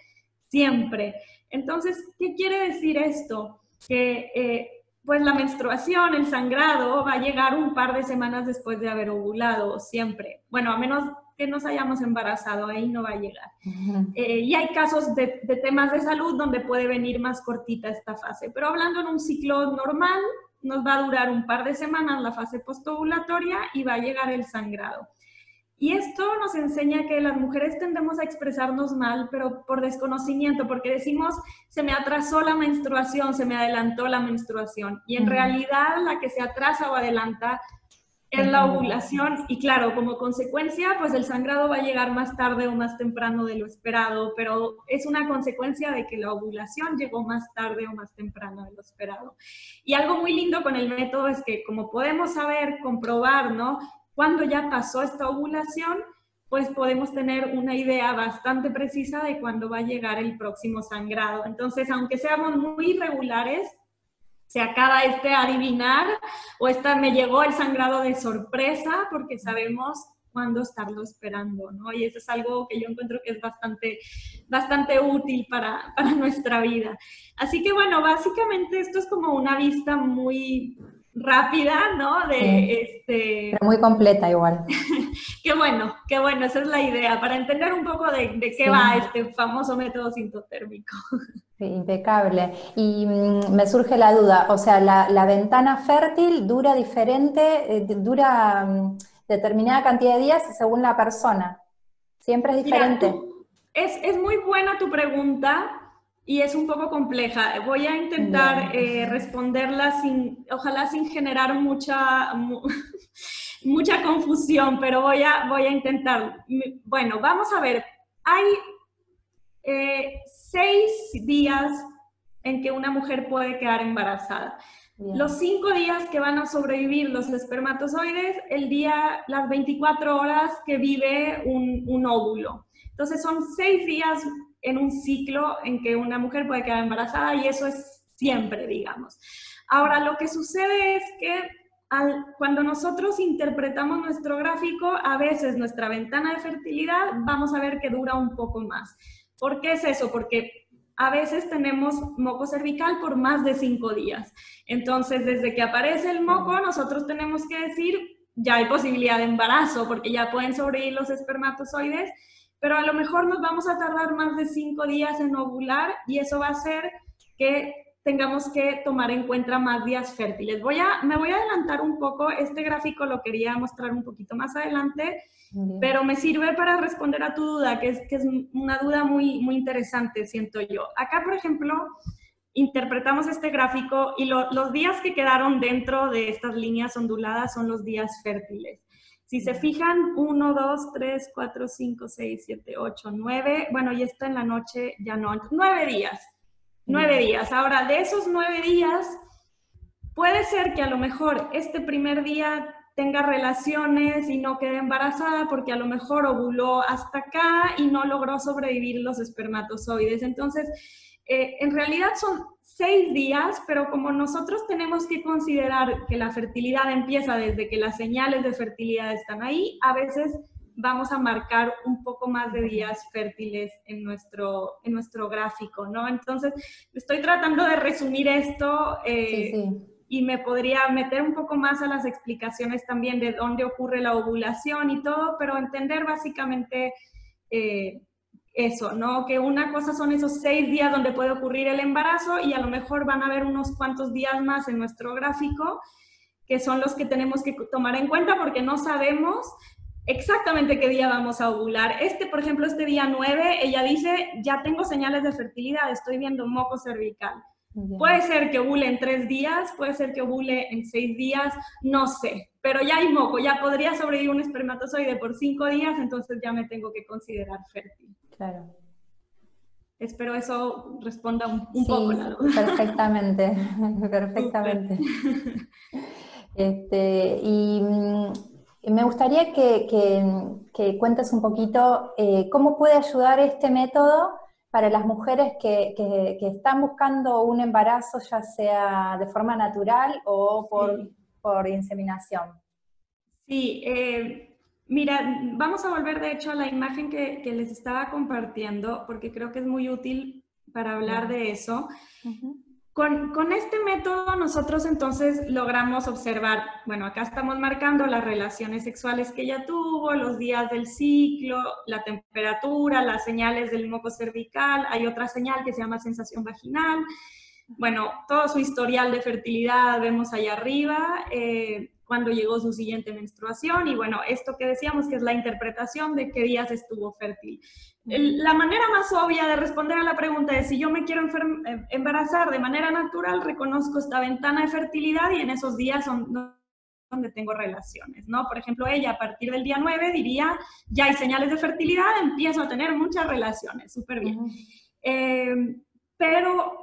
S2: siempre. Entonces, ¿qué quiere decir esto? Que pues la menstruación, el sangrado, va a llegar un par de semanas después de haber ovulado, siempre. Bueno, a menos que nos hayamos embarazado, ahí no va a llegar. Y hay casos de temas de salud donde puede venir más cortita esta fase. Pero hablando en un ciclo normal, nos va a durar un par de semanas la fase postovulatoria y va a llegar el sangrado. Y esto nos enseña que las mujeres tendemos a expresarnos mal, pero por desconocimiento, porque decimos, se me atrasó la menstruación, se me adelantó la menstruación. Y en realidad la que se atrasa o adelanta es la ovulación. Y claro, como consecuencia, pues el sangrado va a llegar más tarde o más temprano de lo esperado, pero es una consecuencia de que la ovulación llegó más tarde o más temprano de lo esperado. Y algo muy lindo con el método es que, como podemos saber, comprobar, ¿no?, cuando ya pasó esta ovulación, pues podemos tener una idea bastante precisa de cuándo va a llegar el próximo sangrado. Entonces, aunque seamos muy irregulares, se acaba adivinar, o me llegó el sangrado de sorpresa, porque sabemos cuándo estarlo esperando, ¿no? Y eso es algo que yo encuentro que es bastante útil para nuestra vida. Así que, bueno, básicamente esto es como una vista muy rápida, ¿no?
S1: Pero muy completa igual.
S2: Qué bueno, esa es la idea, para entender un poco de qué va este famoso método sintotérmico.
S1: Sí, impecable. Y me surge la duda, o sea, la ventana fértil dura diferente, dura determinada cantidad de días según la persona. Siempre es diferente.
S2: Mira, es muy buena tu pregunta. Y es un poco compleja. Voy a intentar responderla ojalá sin generar mucha confusión, pero voy a intentar. Bueno, vamos a ver. Hay 6 días en que una mujer puede quedar embarazada. Bien. Los 5 días que van a sobrevivir los espermatozoides, las 24 horas que vive un óvulo. Entonces son 6 días en un ciclo en que una mujer puede quedar embarazada, y eso es siempre, digamos. Ahora, lo que sucede es que cuando nosotros interpretamos nuestro gráfico, a veces nuestra ventana de fertilidad vamos a ver que dura un poco más. ¿Por qué es eso? Porque a veces tenemos moco cervical por más de 5 días. Entonces, desde que aparece el moco, nosotros tenemos que decir, ya hay posibilidad de embarazo, porque ya pueden sobrevivir los espermatozoides, pero a lo mejor nos vamos a tardar más de 5 días en ovular, y eso va a hacer que tengamos que tomar en cuenta más días fértiles. Me voy a adelantar un poco, este gráfico lo quería mostrar un poquito más adelante, pero me sirve para responder a tu duda, que es una duda muy, muy interesante, siento yo. Acá, por ejemplo, interpretamos este gráfico y los días que quedaron dentro de estas líneas onduladas son los días fértiles. Si se fijan, 1, 2, 3, 4, 5, 6, 7, 8, 9, bueno, y esta en la noche ya no, 9 días. 9 días. Ahora, de esos 9 días, puede ser que a lo mejor este primer día tenga relaciones y no quede embarazada porque a lo mejor ovuló hasta acá y no logró sobrevivir los espermatozoides. Entonces, en realidad son 6 días, pero como nosotros tenemos que considerar que la fertilidad empieza desde que las señales de fertilidad están ahí, a veces vamos a marcar un poco más de días fértiles en nuestro gráfico, ¿no? Entonces, estoy tratando de resumir esto y me podría meter un poco más a las explicaciones también de dónde ocurre la ovulación y todo, pero entender básicamente eso, ¿no? Que una cosa son esos 6 días donde puede ocurrir el embarazo y a lo mejor van a haber unos cuantos días más en nuestro gráfico que son los que tenemos que tomar en cuenta porque no sabemos exactamente qué día vamos a ovular. Por ejemplo, este día 9, ella dice, ya tengo señales de fertilidad, estoy viendo moco cervical. Bien. Puede ser que ovule en 3 días, puede ser que ovule en 6 días, no sé, pero ya hay moco, ya podría sobrevivir un espermatozoide por 5 días, entonces ya me tengo que considerar fértil.
S1: Claro.
S2: Espero eso responda un poco la duda.
S1: Perfectamente, perfectamente. Y me gustaría que cuentes un poquito cómo puede ayudar este método para las mujeres que están buscando un embarazo, ya sea de forma natural o por inseminación.
S2: Sí, mira, vamos a volver de hecho a la imagen que les estaba compartiendo, porque creo que es muy útil para hablar de eso. Con este método nosotros entonces logramos observar, bueno, acá estamos marcando las relaciones sexuales que ella tuvo, los días del ciclo, la temperatura, las señales del moco cervical, hay otra señal que se llama sensación vaginal, bueno, todo su historial de fertilidad vemos allá arriba, cuando llegó su siguiente menstruación y bueno, esto que decíamos que es la interpretación de qué días estuvo fértil. La manera más obvia de responder a la pregunta es si yo me quiero embarazar de manera natural, reconozco esta ventana de fertilidad y en esos días son donde tengo relaciones, ¿no? Por ejemplo, ella a partir del día 9 diría, ya hay señales de fertilidad, empiezo a tener muchas relaciones, súper bien. Pero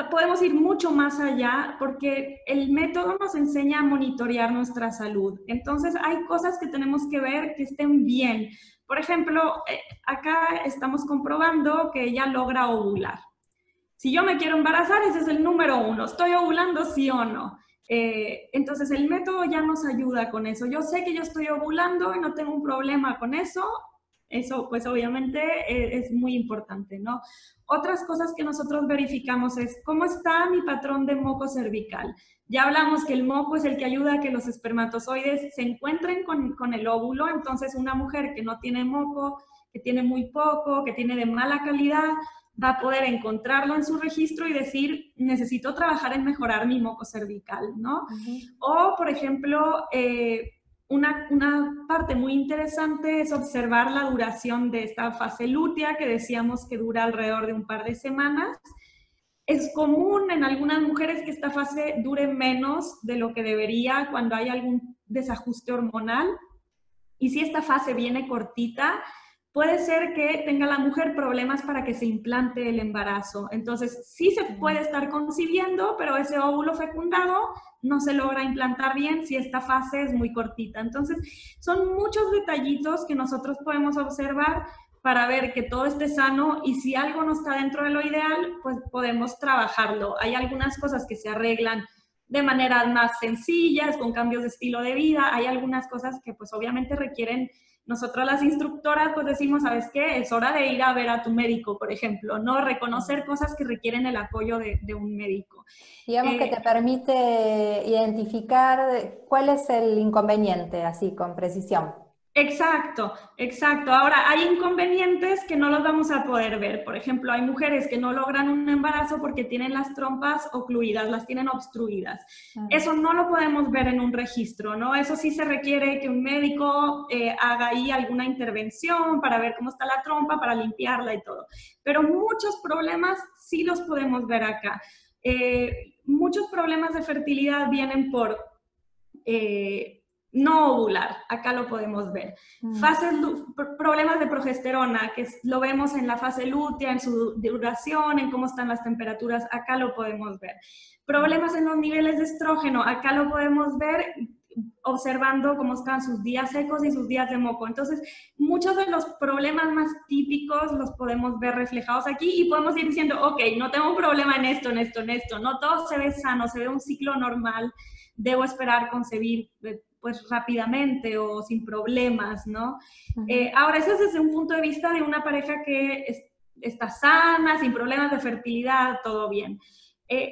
S2: podemos ir mucho más allá porque el método nos enseña a monitorear nuestra salud. Entonces, hay cosas que tenemos que ver que estén bien. Por ejemplo, acá estamos comprobando que ella logra ovular. Si yo me quiero embarazar, ese es el número 1. ¿Estoy ovulando, sí o no? Entonces, el método ya nos ayuda con eso. Yo sé que yo estoy ovulando y no tengo un problema con eso. Eso, pues, obviamente es muy importante, ¿no? Otras cosas que nosotros verificamos es cómo está mi patrón de moco cervical. Ya hablamos que el moco es el que ayuda a que los espermatozoides se encuentren con el óvulo, entonces una mujer que no tiene moco, que tiene muy poco, que tiene de mala calidad, va a poder encontrarlo en su registro y decir, necesito trabajar en mejorar mi moco cervical, ¿no? O, por ejemplo, una parte muy interesante es observar la duración de esta fase lútea, que decíamos que dura alrededor de un par de semanas. Es común en algunas mujeres que esta fase dure menos de lo que debería cuando hay algún desajuste hormonal. Y si esta fase viene cortita, puede ser que tenga la mujer problemas para que se implante el embarazo. Entonces, sí se puede estar concibiendo, pero ese óvulo fecundado no se logra implantar bien si esta fase es muy cortita. Entonces, son muchos detallitos que nosotros podemos observar para ver que todo esté sano y si algo no está dentro de lo ideal, pues podemos trabajarlo. Hay algunas cosas que se arreglan de maneras más sencillas, con cambios de estilo de vida. Hay algunas cosas que pues obviamente requieren, nosotras las instructoras pues decimos, ¿sabes qué? Es hora de ir a ver a tu médico, por ejemplo, ¿no? Reconocer cosas que requieren el apoyo de un médico.
S1: Digamos que te permite identificar cuál es el inconveniente, así, con precisión.
S2: Exacto, exacto. Ahora, hay inconvenientes que no los vamos a poder ver. Por ejemplo, hay mujeres que no logran un embarazo porque tienen las trompas ocluidas, las tienen obstruidas. Eso no lo podemos ver en un registro, ¿no? Eso sí se requiere que un médico haga ahí alguna intervención para ver cómo está la trompa, para limpiarla y todo. Pero muchos problemas sí los podemos ver acá. Muchos problemas de fertilidad vienen por no ovular, acá lo podemos ver. Problemas de progesterona, que lo vemos en la fase lútea, en su duración, en cómo están las temperaturas, acá lo podemos ver. Problemas en los niveles de estrógeno, acá lo podemos ver observando cómo están sus días secos y sus días de moco. Entonces, muchos de los problemas más típicos los podemos ver reflejados aquí y podemos ir diciendo, ok, no tengo un problema en esto, en esto, en esto, no todo se ve sano, se ve un ciclo normal, debo esperar concebir pues rápidamente o sin problemas, ¿no? Ahora, eso es desde un punto de vista de una pareja que está sana, sin problemas de fertilidad, todo bien.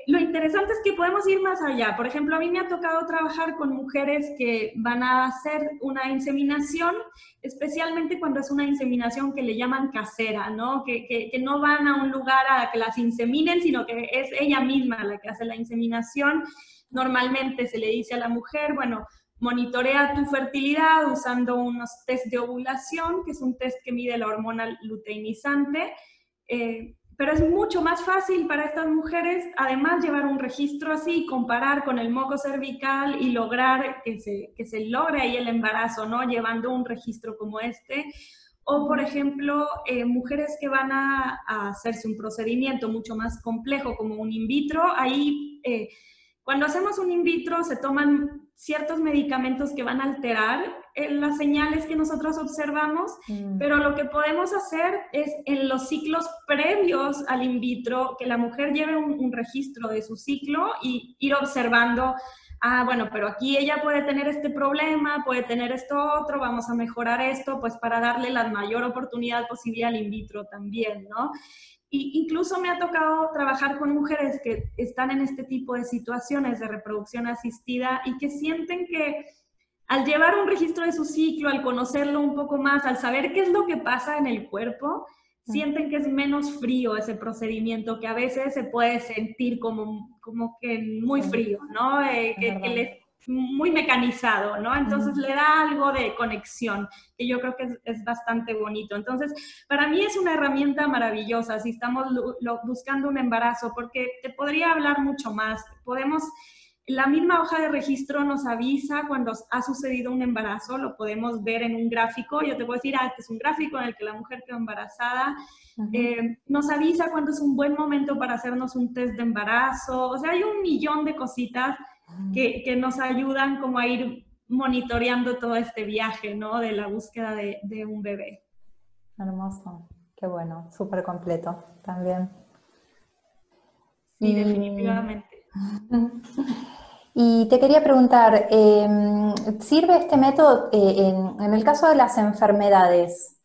S2: Lo interesante es que podemos ir más allá. Por ejemplo, a mí me ha tocado trabajar con mujeres que van a hacer una inseminación, especialmente cuando es una inseminación que le llaman casera, ¿no? Que no van a un lugar a que las inseminen, sino que es ella misma la que hace la inseminación. Normalmente se le dice a la mujer, bueno, monitorea tu fertilidad usando unos test de ovulación, que es un test que mide la hormona luteinizante, pero es mucho más fácil para estas mujeres, además, llevar un registro así, comparar con el moco cervical y lograr que se logre ahí el embarazo, ¿no? Llevando un registro como este. O, por ejemplo, mujeres que van a hacerse un procedimiento mucho más complejo, como un in vitro, ahí... cuando hacemos un in vitro se toman ciertos medicamentos que van a alterar las señales que nosotros observamos, pero lo que podemos hacer es en los ciclos previos al in vitro, que la mujer lleve un registro de su ciclo y ir observando, bueno, pero aquí ella puede tener este problema, puede tener esto otro, vamos a mejorar esto, pues para darle la mayor oportunidad posible al in vitro también, ¿no? Y incluso me ha tocado trabajar con mujeres que están en este tipo de situaciones de reproducción asistida y que sienten que al llevar un registro de su ciclo, al conocerlo un poco más, al saber qué es lo que pasa en el cuerpo, sienten que es menos frío ese procedimiento, que a veces se puede sentir como que muy frío, ¿no? Que muy mecanizado, ¿no? Entonces le da algo de conexión, que yo creo que es bastante bonito. Entonces, para mí es una herramienta maravillosa si estamos buscando un embarazo, porque te podría hablar mucho más. La misma hoja de registro nos avisa cuando ha sucedido un embarazo, lo podemos ver en un gráfico. Yo te puedo decir, este es un gráfico en el que la mujer quedó embarazada. Nos avisa cuando es un buen momento para hacernos un test de embarazo. O sea, hay un millón de cositas que nos ayudan como a ir monitoreando todo este viaje, ¿no? De la búsqueda de un bebé.
S1: Hermoso, qué bueno, súper completo también.
S2: Sí, definitivamente.
S1: Y te quería preguntar, ¿sirve este método en el caso de las enfermedades,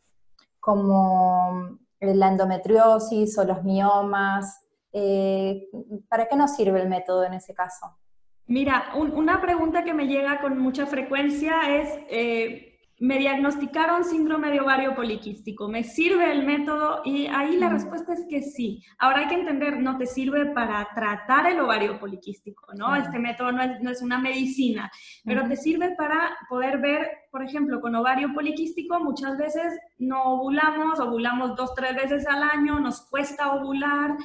S1: como la endometriosis o los miomas? ¿Para qué nos sirve el método en ese caso?
S2: Mira, una pregunta que me llega con mucha frecuencia es, me diagnosticaron síndrome de ovario poliquístico, ¿me sirve el método? Y ahí la respuesta es que sí. Ahora hay que entender, no te sirve para tratar el ovario poliquístico, ¿no? Este método no es una medicina, pero te sirve para poder ver, por ejemplo, con ovario poliquístico muchas veces no ovulamos 2-3 veces al año, nos cuesta ovular.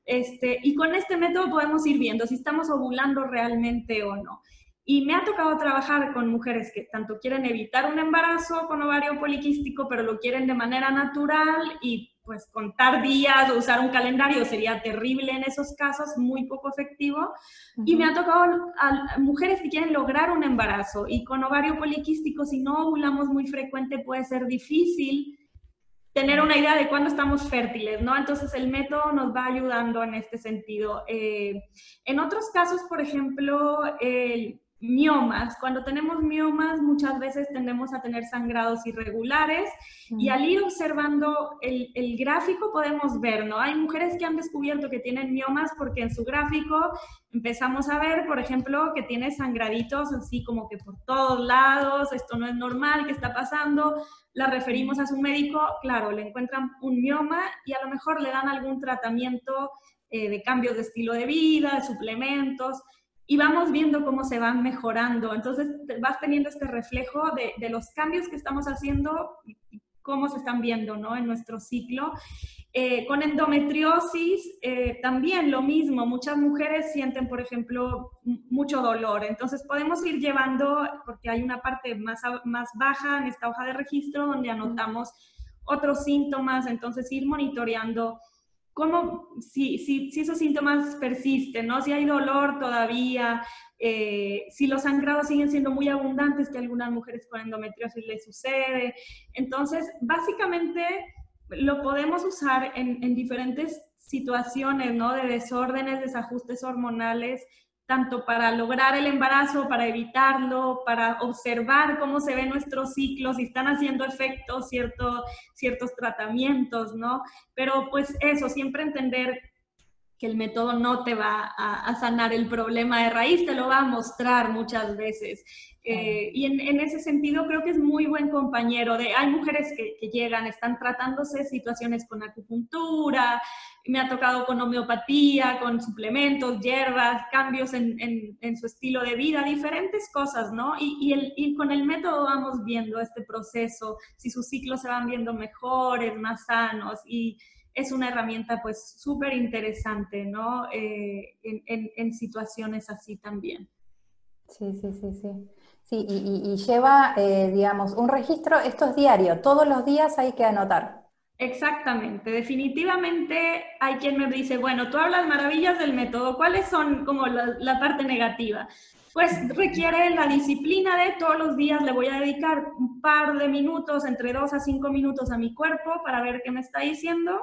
S2: Y con este método podemos ir viendo si estamos ovulando realmente o no. Y me ha tocado trabajar con mujeres que tanto quieren evitar un embarazo con ovario poliquístico, pero lo quieren de manera natural y pues contar días o usar un calendario sería terrible en esos casos, muy poco efectivo. Y me ha tocado a mujeres que quieren lograr un embarazo y con ovario poliquístico, si no ovulamos muy frecuente, puede ser difícil tener una idea de cuándo estamos fértiles, ¿no? Entonces el método nos va ayudando en este sentido. En otros casos, por ejemplo, miomas. Cuando tenemos miomas, muchas veces tendemos a tener sangrados irregulares y al ir observando el gráfico podemos ver, ¿no? Hay mujeres que han descubierto que tienen miomas porque en su gráfico empezamos a ver, por ejemplo, que tiene sangraditos así como que por todos lados, esto no es normal, ¿qué está pasando? La referimos a su médico, claro, le encuentran un mioma y a lo mejor le dan algún tratamiento de cambios de estilo de vida, de suplementos, y vamos viendo cómo se van mejorando. Entonces vas teniendo este reflejo de los cambios que estamos haciendo y cómo se están viendo, ¿no? En nuestro ciclo. Con endometriosis también lo mismo. Muchas mujeres sienten, por ejemplo, mucho dolor. Entonces podemos ir llevando, porque hay una parte más baja en esta hoja de registro donde anotamos otros síntomas. Entonces ir monitoreando cómo, si esos síntomas persisten, ¿no? Si hay dolor todavía, si los sangrados siguen siendo muy abundantes, que a algunas mujeres con endometriosis les sucede. Entonces, básicamente lo podemos usar en diferentes situaciones, ¿no? De desórdenes, desajustes hormonales, tanto para lograr el embarazo, para evitarlo, para observar cómo se ven nuestros ciclos, si están haciendo efecto ciertos tratamientos, ¿no? Pero pues eso, siempre entender que el método no te va a sanar el problema de raíz, te lo va a mostrar muchas veces. Y en ese sentido creo que es muy buen compañero. Hay mujeres que llegan, están tratándose situaciones con acupuntura, me ha tocado con homeopatía, con suplementos, hierbas, cambios en su estilo de vida, diferentes cosas, ¿no? Y con el método vamos viendo este proceso, si sus ciclos se van viendo mejores, más sanos, y es una herramienta pues súper interesante, ¿no? En situaciones así también.
S1: Sí, sí, sí, sí. Sí, y lleva, digamos, un registro, esto es diario, todos los días hay que anotar.
S2: Exactamente, definitivamente hay quien me dice, bueno, tú hablas maravillas del método, ¿cuáles son como la parte negativa? Pues requiere la disciplina de todos los días le voy a dedicar un par de minutos, entre 2 a 5 minutos a mi cuerpo para ver qué me está diciendo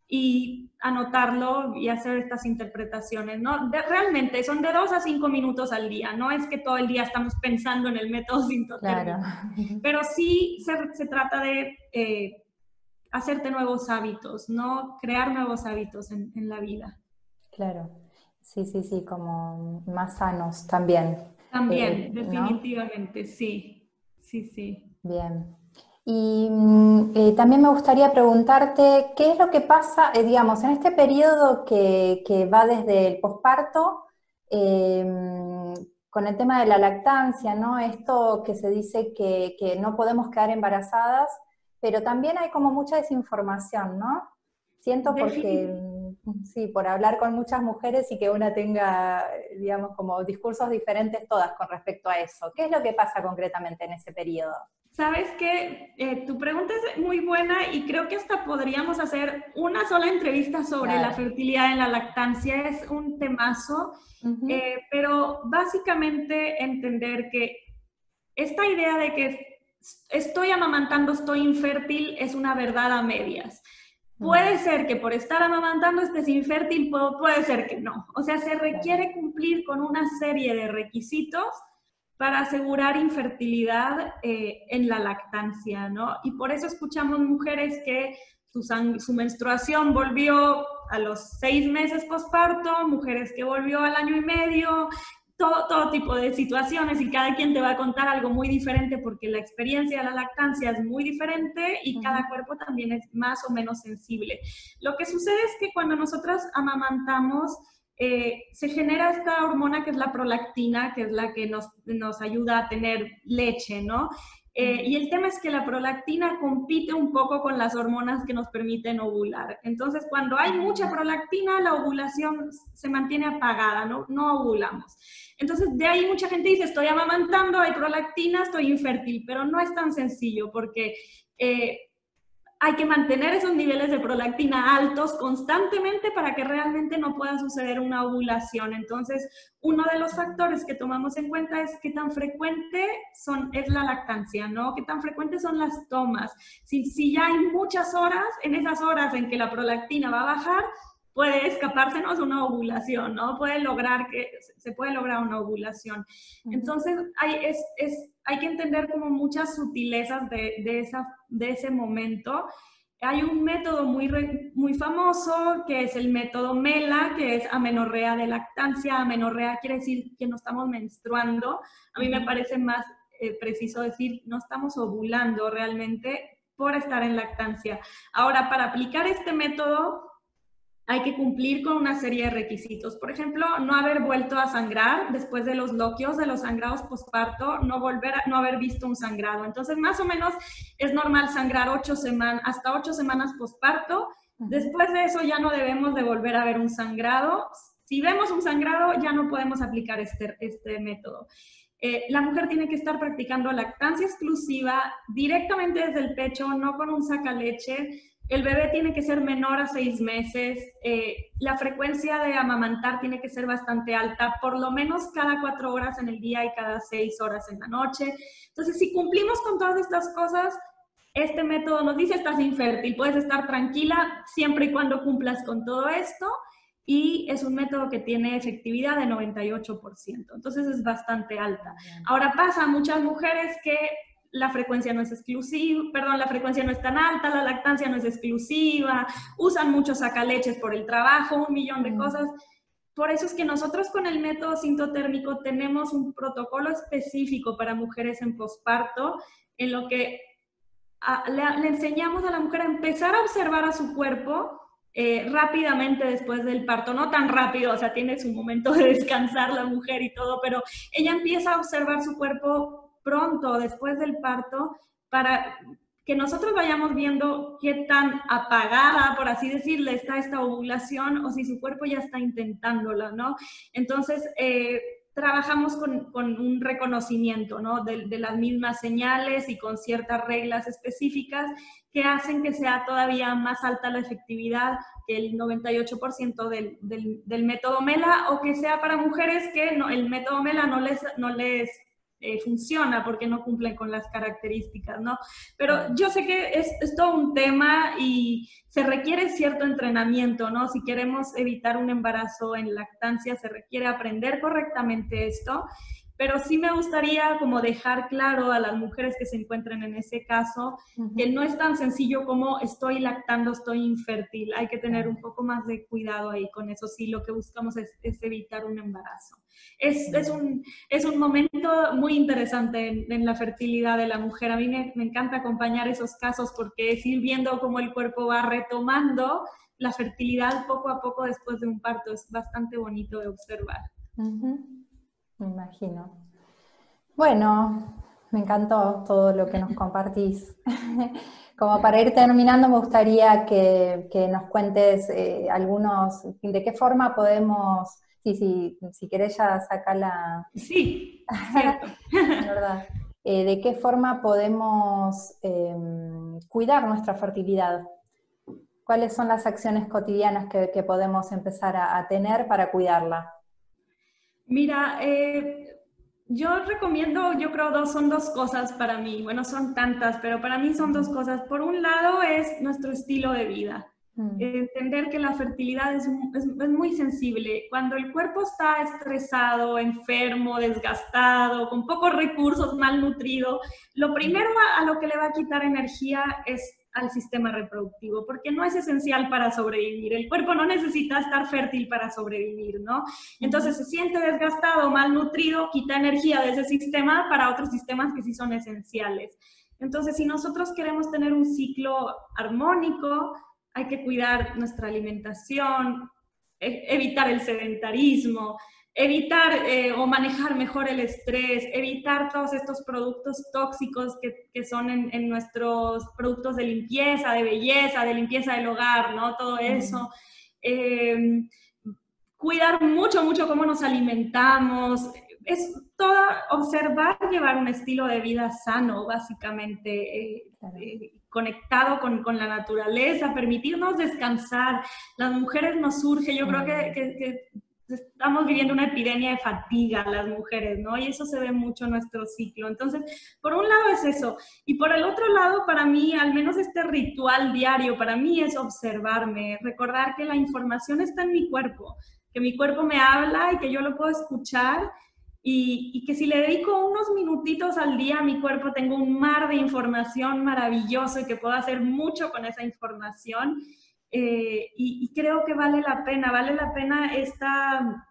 S2: y anotarlo y hacer estas interpretaciones, ¿no? Realmente son de 2 a 5 minutos al día, no es que todo el día estamos pensando en el método sintotérmico,
S1: Claro.
S2: pero sí se trata de hacerte nuevos hábitos, ¿no? Crear nuevos hábitos en la vida.
S1: Claro, sí, sí, sí, como más sanos también,
S2: También,
S1: ¿no?
S2: definitivamente, sí, sí, sí.
S1: Bien. Y también me gustaría preguntarte, ¿qué es lo que pasa, digamos, en este periodo que va desde el posparto, eh, con el tema de la lactancia, ¿no? Esto que se dice que no podemos quedar embarazadas, pero también hay como mucha desinformación, ¿no? Siento porque,
S2: Definitivamente.
S1: sí, por hablar con muchas mujeres y que una tenga, digamos, como discursos diferentes todas con respecto a eso. ¿Qué es lo que pasa concretamente en ese periodo?
S2: Sabes que tu pregunta es muy buena y creo que hasta podríamos hacer una sola entrevista sobre la
S1: Claro.
S2: fertilidad en la lactancia. Es un temazo,
S1: Ujú.
S2: pero básicamente entender que esta idea de que estoy amamantando, estoy infértil, es una verdad a medias. Puede
S1: Mm.
S2: ser que por estar amamantando estés infértil, puede ser que no. O sea, se
S1: Claro.
S2: requiere cumplir con una serie de requisitos para asegurar infertilidad en la lactancia, ¿no? Y por eso escuchamos mujeres que su menstruación volvió a los 6 meses posparto, mujeres que volvió al año y medio, todo tipo de situaciones y cada quien te va a contar algo muy diferente porque la experiencia de la lactancia es muy diferente y cada
S1: Ujú.
S2: cuerpo también es más o menos sensible. Lo que sucede es que cuando nosotras amamantamos, se genera esta hormona que es la prolactina, que es la que nos ayuda a tener leche, ¿no? Y el tema es que la prolactina compite un poco con las hormonas que nos permiten ovular. Entonces, cuando hay mucha prolactina, la ovulación se mantiene apagada, no ovulamos. Entonces, de ahí mucha gente dice, estoy amamantando, hay prolactina, estoy infértil, pero no es tan sencillo porque hay que mantener esos niveles de prolactina altos constantemente para que realmente no pueda suceder una ovulación. Entonces, uno de los factores que tomamos en cuenta es qué tan frecuente es la lactancia, ¿no? Qué tan frecuentes son las tomas. Si ya hay muchas horas, en esas horas en que la prolactina va a bajar, puede escapársenos una ovulación, ¿no? Se puede lograr una ovulación. Entonces, hay que entender como muchas sutilezas de ese momento. Hay un método muy famoso que es el método MELA, que es amenorrea de lactancia. Amenorrea quiere decir que no estamos menstruando. A mí me parece más preciso decir no estamos ovulando realmente por estar en lactancia. Ahora, para aplicar este método hay que cumplir con una serie de requisitos. Por ejemplo, no haber vuelto a sangrar después de los loquios, de los sangrados posparto, no haber visto un sangrado. Entonces, más o menos es normal sangrar hasta 8 semanas posparto. Después de eso ya no debemos de volver a ver un sangrado. Si vemos un sangrado, ya no podemos aplicar este método. La mujer tiene que estar practicando lactancia exclusiva directamente desde el pecho, no con un sacaleche. El bebé tiene que ser menor a 6 meses. La frecuencia de amamantar tiene que ser bastante alta, por lo menos cada 4 horas en el día y cada 6 horas en la noche. Entonces, si cumplimos con todas estas cosas, este método nos dice estás infértil, puedes estar tranquila siempre y cuando cumplas con todo esto. Y es un método que tiene efectividad de 98%, entonces es bastante alta. Ahora pasa a muchas mujeres que la frecuencia no es la frecuencia no es tan alta, la lactancia no es exclusiva, usan muchos sacaleches por el trabajo, 1.000.000 de cosas. Por eso es que nosotros con el método sintotérmico tenemos un protocolo específico para mujeres en posparto, en lo que le enseñamos a la mujer a empezar a observar a su cuerpo rápidamente después del parto, no tan rápido, o sea, tiene su momento de descansar la mujer y todo, pero ella empieza a observar su cuerpo pronto, después del parto, para que nosotros vayamos viendo qué tan apagada, por así decirle, está esta ovulación o si su cuerpo ya está intentándola, ¿no? Entonces, trabajamos con un reconocimiento, ¿no? de las mismas señales y con ciertas reglas específicas que hacen que sea todavía más alta la efectividad que el 98% del método MELA, o que sea para mujeres que el método MELA no les funciona porque no cumplen con las características, ¿no? Pero yo sé que es todo un tema y se requiere cierto entrenamiento, ¿no? Si queremos evitar un embarazo en lactancia, se requiere aprender correctamente esto, pero sí me gustaría como dejar claro a las mujeres que se encuentren en ese caso que no es tan sencillo como estoy lactando, estoy infértil. Hay que tener un poco más de cuidado ahí con eso. Sí, lo que buscamos es evitar un embarazo. Es un momento muy interesante en la fertilidad de la mujer. A mí me encanta acompañar esos casos porque es ir viendo cómo el cuerpo va retomando la fertilidad poco a poco después de un parto. Es bastante bonito de observar.
S1: Me imagino. Bueno, me encantó todo lo que nos compartís. Como para ir terminando, me gustaría que nos cuentes de qué forma podemos, si querés ya sacarla.
S2: Sí, cierto.
S1: ¿Verdad? ¿De qué forma podemos cuidar nuestra fertilidad? ¿Cuáles son las acciones cotidianas que podemos empezar a tener para cuidarla?
S2: Mira, yo recomiendo, yo creo son dos cosas para mí. Bueno, son tantas, pero para mí son dos cosas. Por un lado es nuestro estilo de vida. Entender que la fertilidad es muy sensible. Cuando el cuerpo está estresado, enfermo, desgastado, con pocos recursos, malnutrido, lo primero a lo que le va a quitar energía es al sistema reproductivo, porque no es esencial para sobrevivir. El cuerpo no necesita estar fértil para sobrevivir, ¿no? Entonces se siente desgastado, malnutrido, quita energía de ese sistema para otros sistemas que sí son esenciales. Entonces, si nosotros queremos tener un ciclo armónico, hay que cuidar nuestra alimentación, evitar el sedentarismo, evitar o manejar mejor el estrés, evitar todos estos productos tóxicos que son en nuestros productos de limpieza, de belleza, de limpieza del hogar, ¿no? Todo eso. Cuidar mucho, mucho cómo nos alimentamos. Es todo observar, llevar un estilo de vida sano, básicamente, conectado con la naturaleza, permitirnos descansar. Las mujeres nos surge, yo creo que estamos viviendo una epidemia de fatiga las mujeres, ¿no? Y eso se ve mucho en nuestro ciclo. Entonces, por un lado es eso. Y por el otro lado, para mí, al menos este ritual diario, para mí es observarme, recordar que la información está en mi cuerpo, que mi cuerpo me habla y que yo lo puedo escuchar y que si le dedico unos minutitos al día a mi cuerpo, tengo un mar de información maravilloso y que puedo hacer mucho con esa información. Y creo que vale la pena esta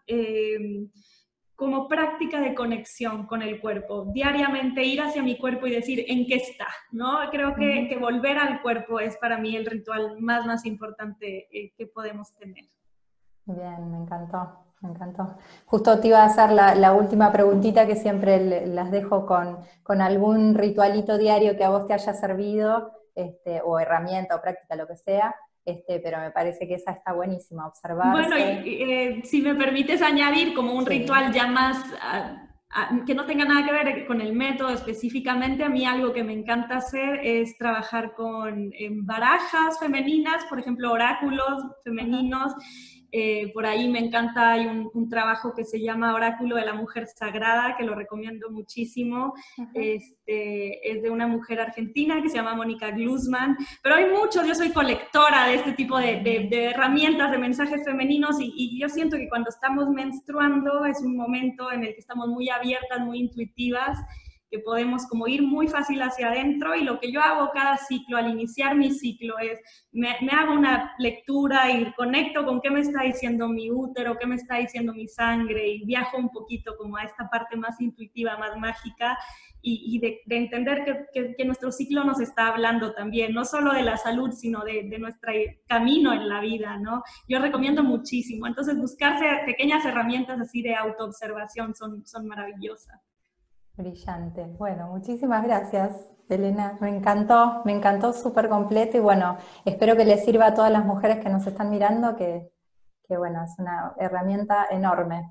S2: como práctica de conexión con el cuerpo, diariamente ir hacia mi cuerpo y decir en qué está, ¿no? Creo que volver al cuerpo es para mí el ritual más importante que podemos tener.
S1: Bien, me encantó, me encantó. Justo te iba a hacer la última preguntita que siempre las dejo con algún ritualito diario que a vos te haya servido, o herramienta o práctica, lo que sea, pero me parece que esa está buenísima,
S2: Bueno,
S1: observarse.
S2: y si me permites añadir como un
S1: Sí.
S2: ritual ya más, que no tenga nada que ver con el método específicamente, a mí algo que me encanta hacer es trabajar con barajas femeninas, por ejemplo, oráculos
S1: Ajá.
S2: femeninos. Por ahí me encanta, hay un trabajo que se llama Oráculo de la Mujer Sagrada, que lo recomiendo muchísimo.
S1: Ajá.
S2: Es de una mujer argentina que se llama Mónica Glusman, pero hay muchos, yo soy colectora de este tipo de herramientas, de mensajes femeninos y yo siento que cuando estamos menstruando es un momento en el que estamos muy abiertas, muy intuitivas, que podemos como ir muy fácil hacia adentro y lo que yo hago cada ciclo, al iniciar mi ciclo, es me hago una lectura y conecto con qué me está diciendo mi útero, qué me está diciendo mi sangre y viajo un poquito como a esta parte más intuitiva, más mágica y de entender que nuestro ciclo nos está hablando también, no solo de la salud, sino de nuestro camino en la vida, ¿no? Yo recomiendo muchísimo. Entonces, buscarse pequeñas herramientas así de autoobservación son maravillosas.
S1: Brillante. Bueno, muchísimas gracias, Elena. Me encantó súper completo y bueno, espero que les sirva a todas las mujeres que nos están mirando, que bueno, es una herramienta enorme.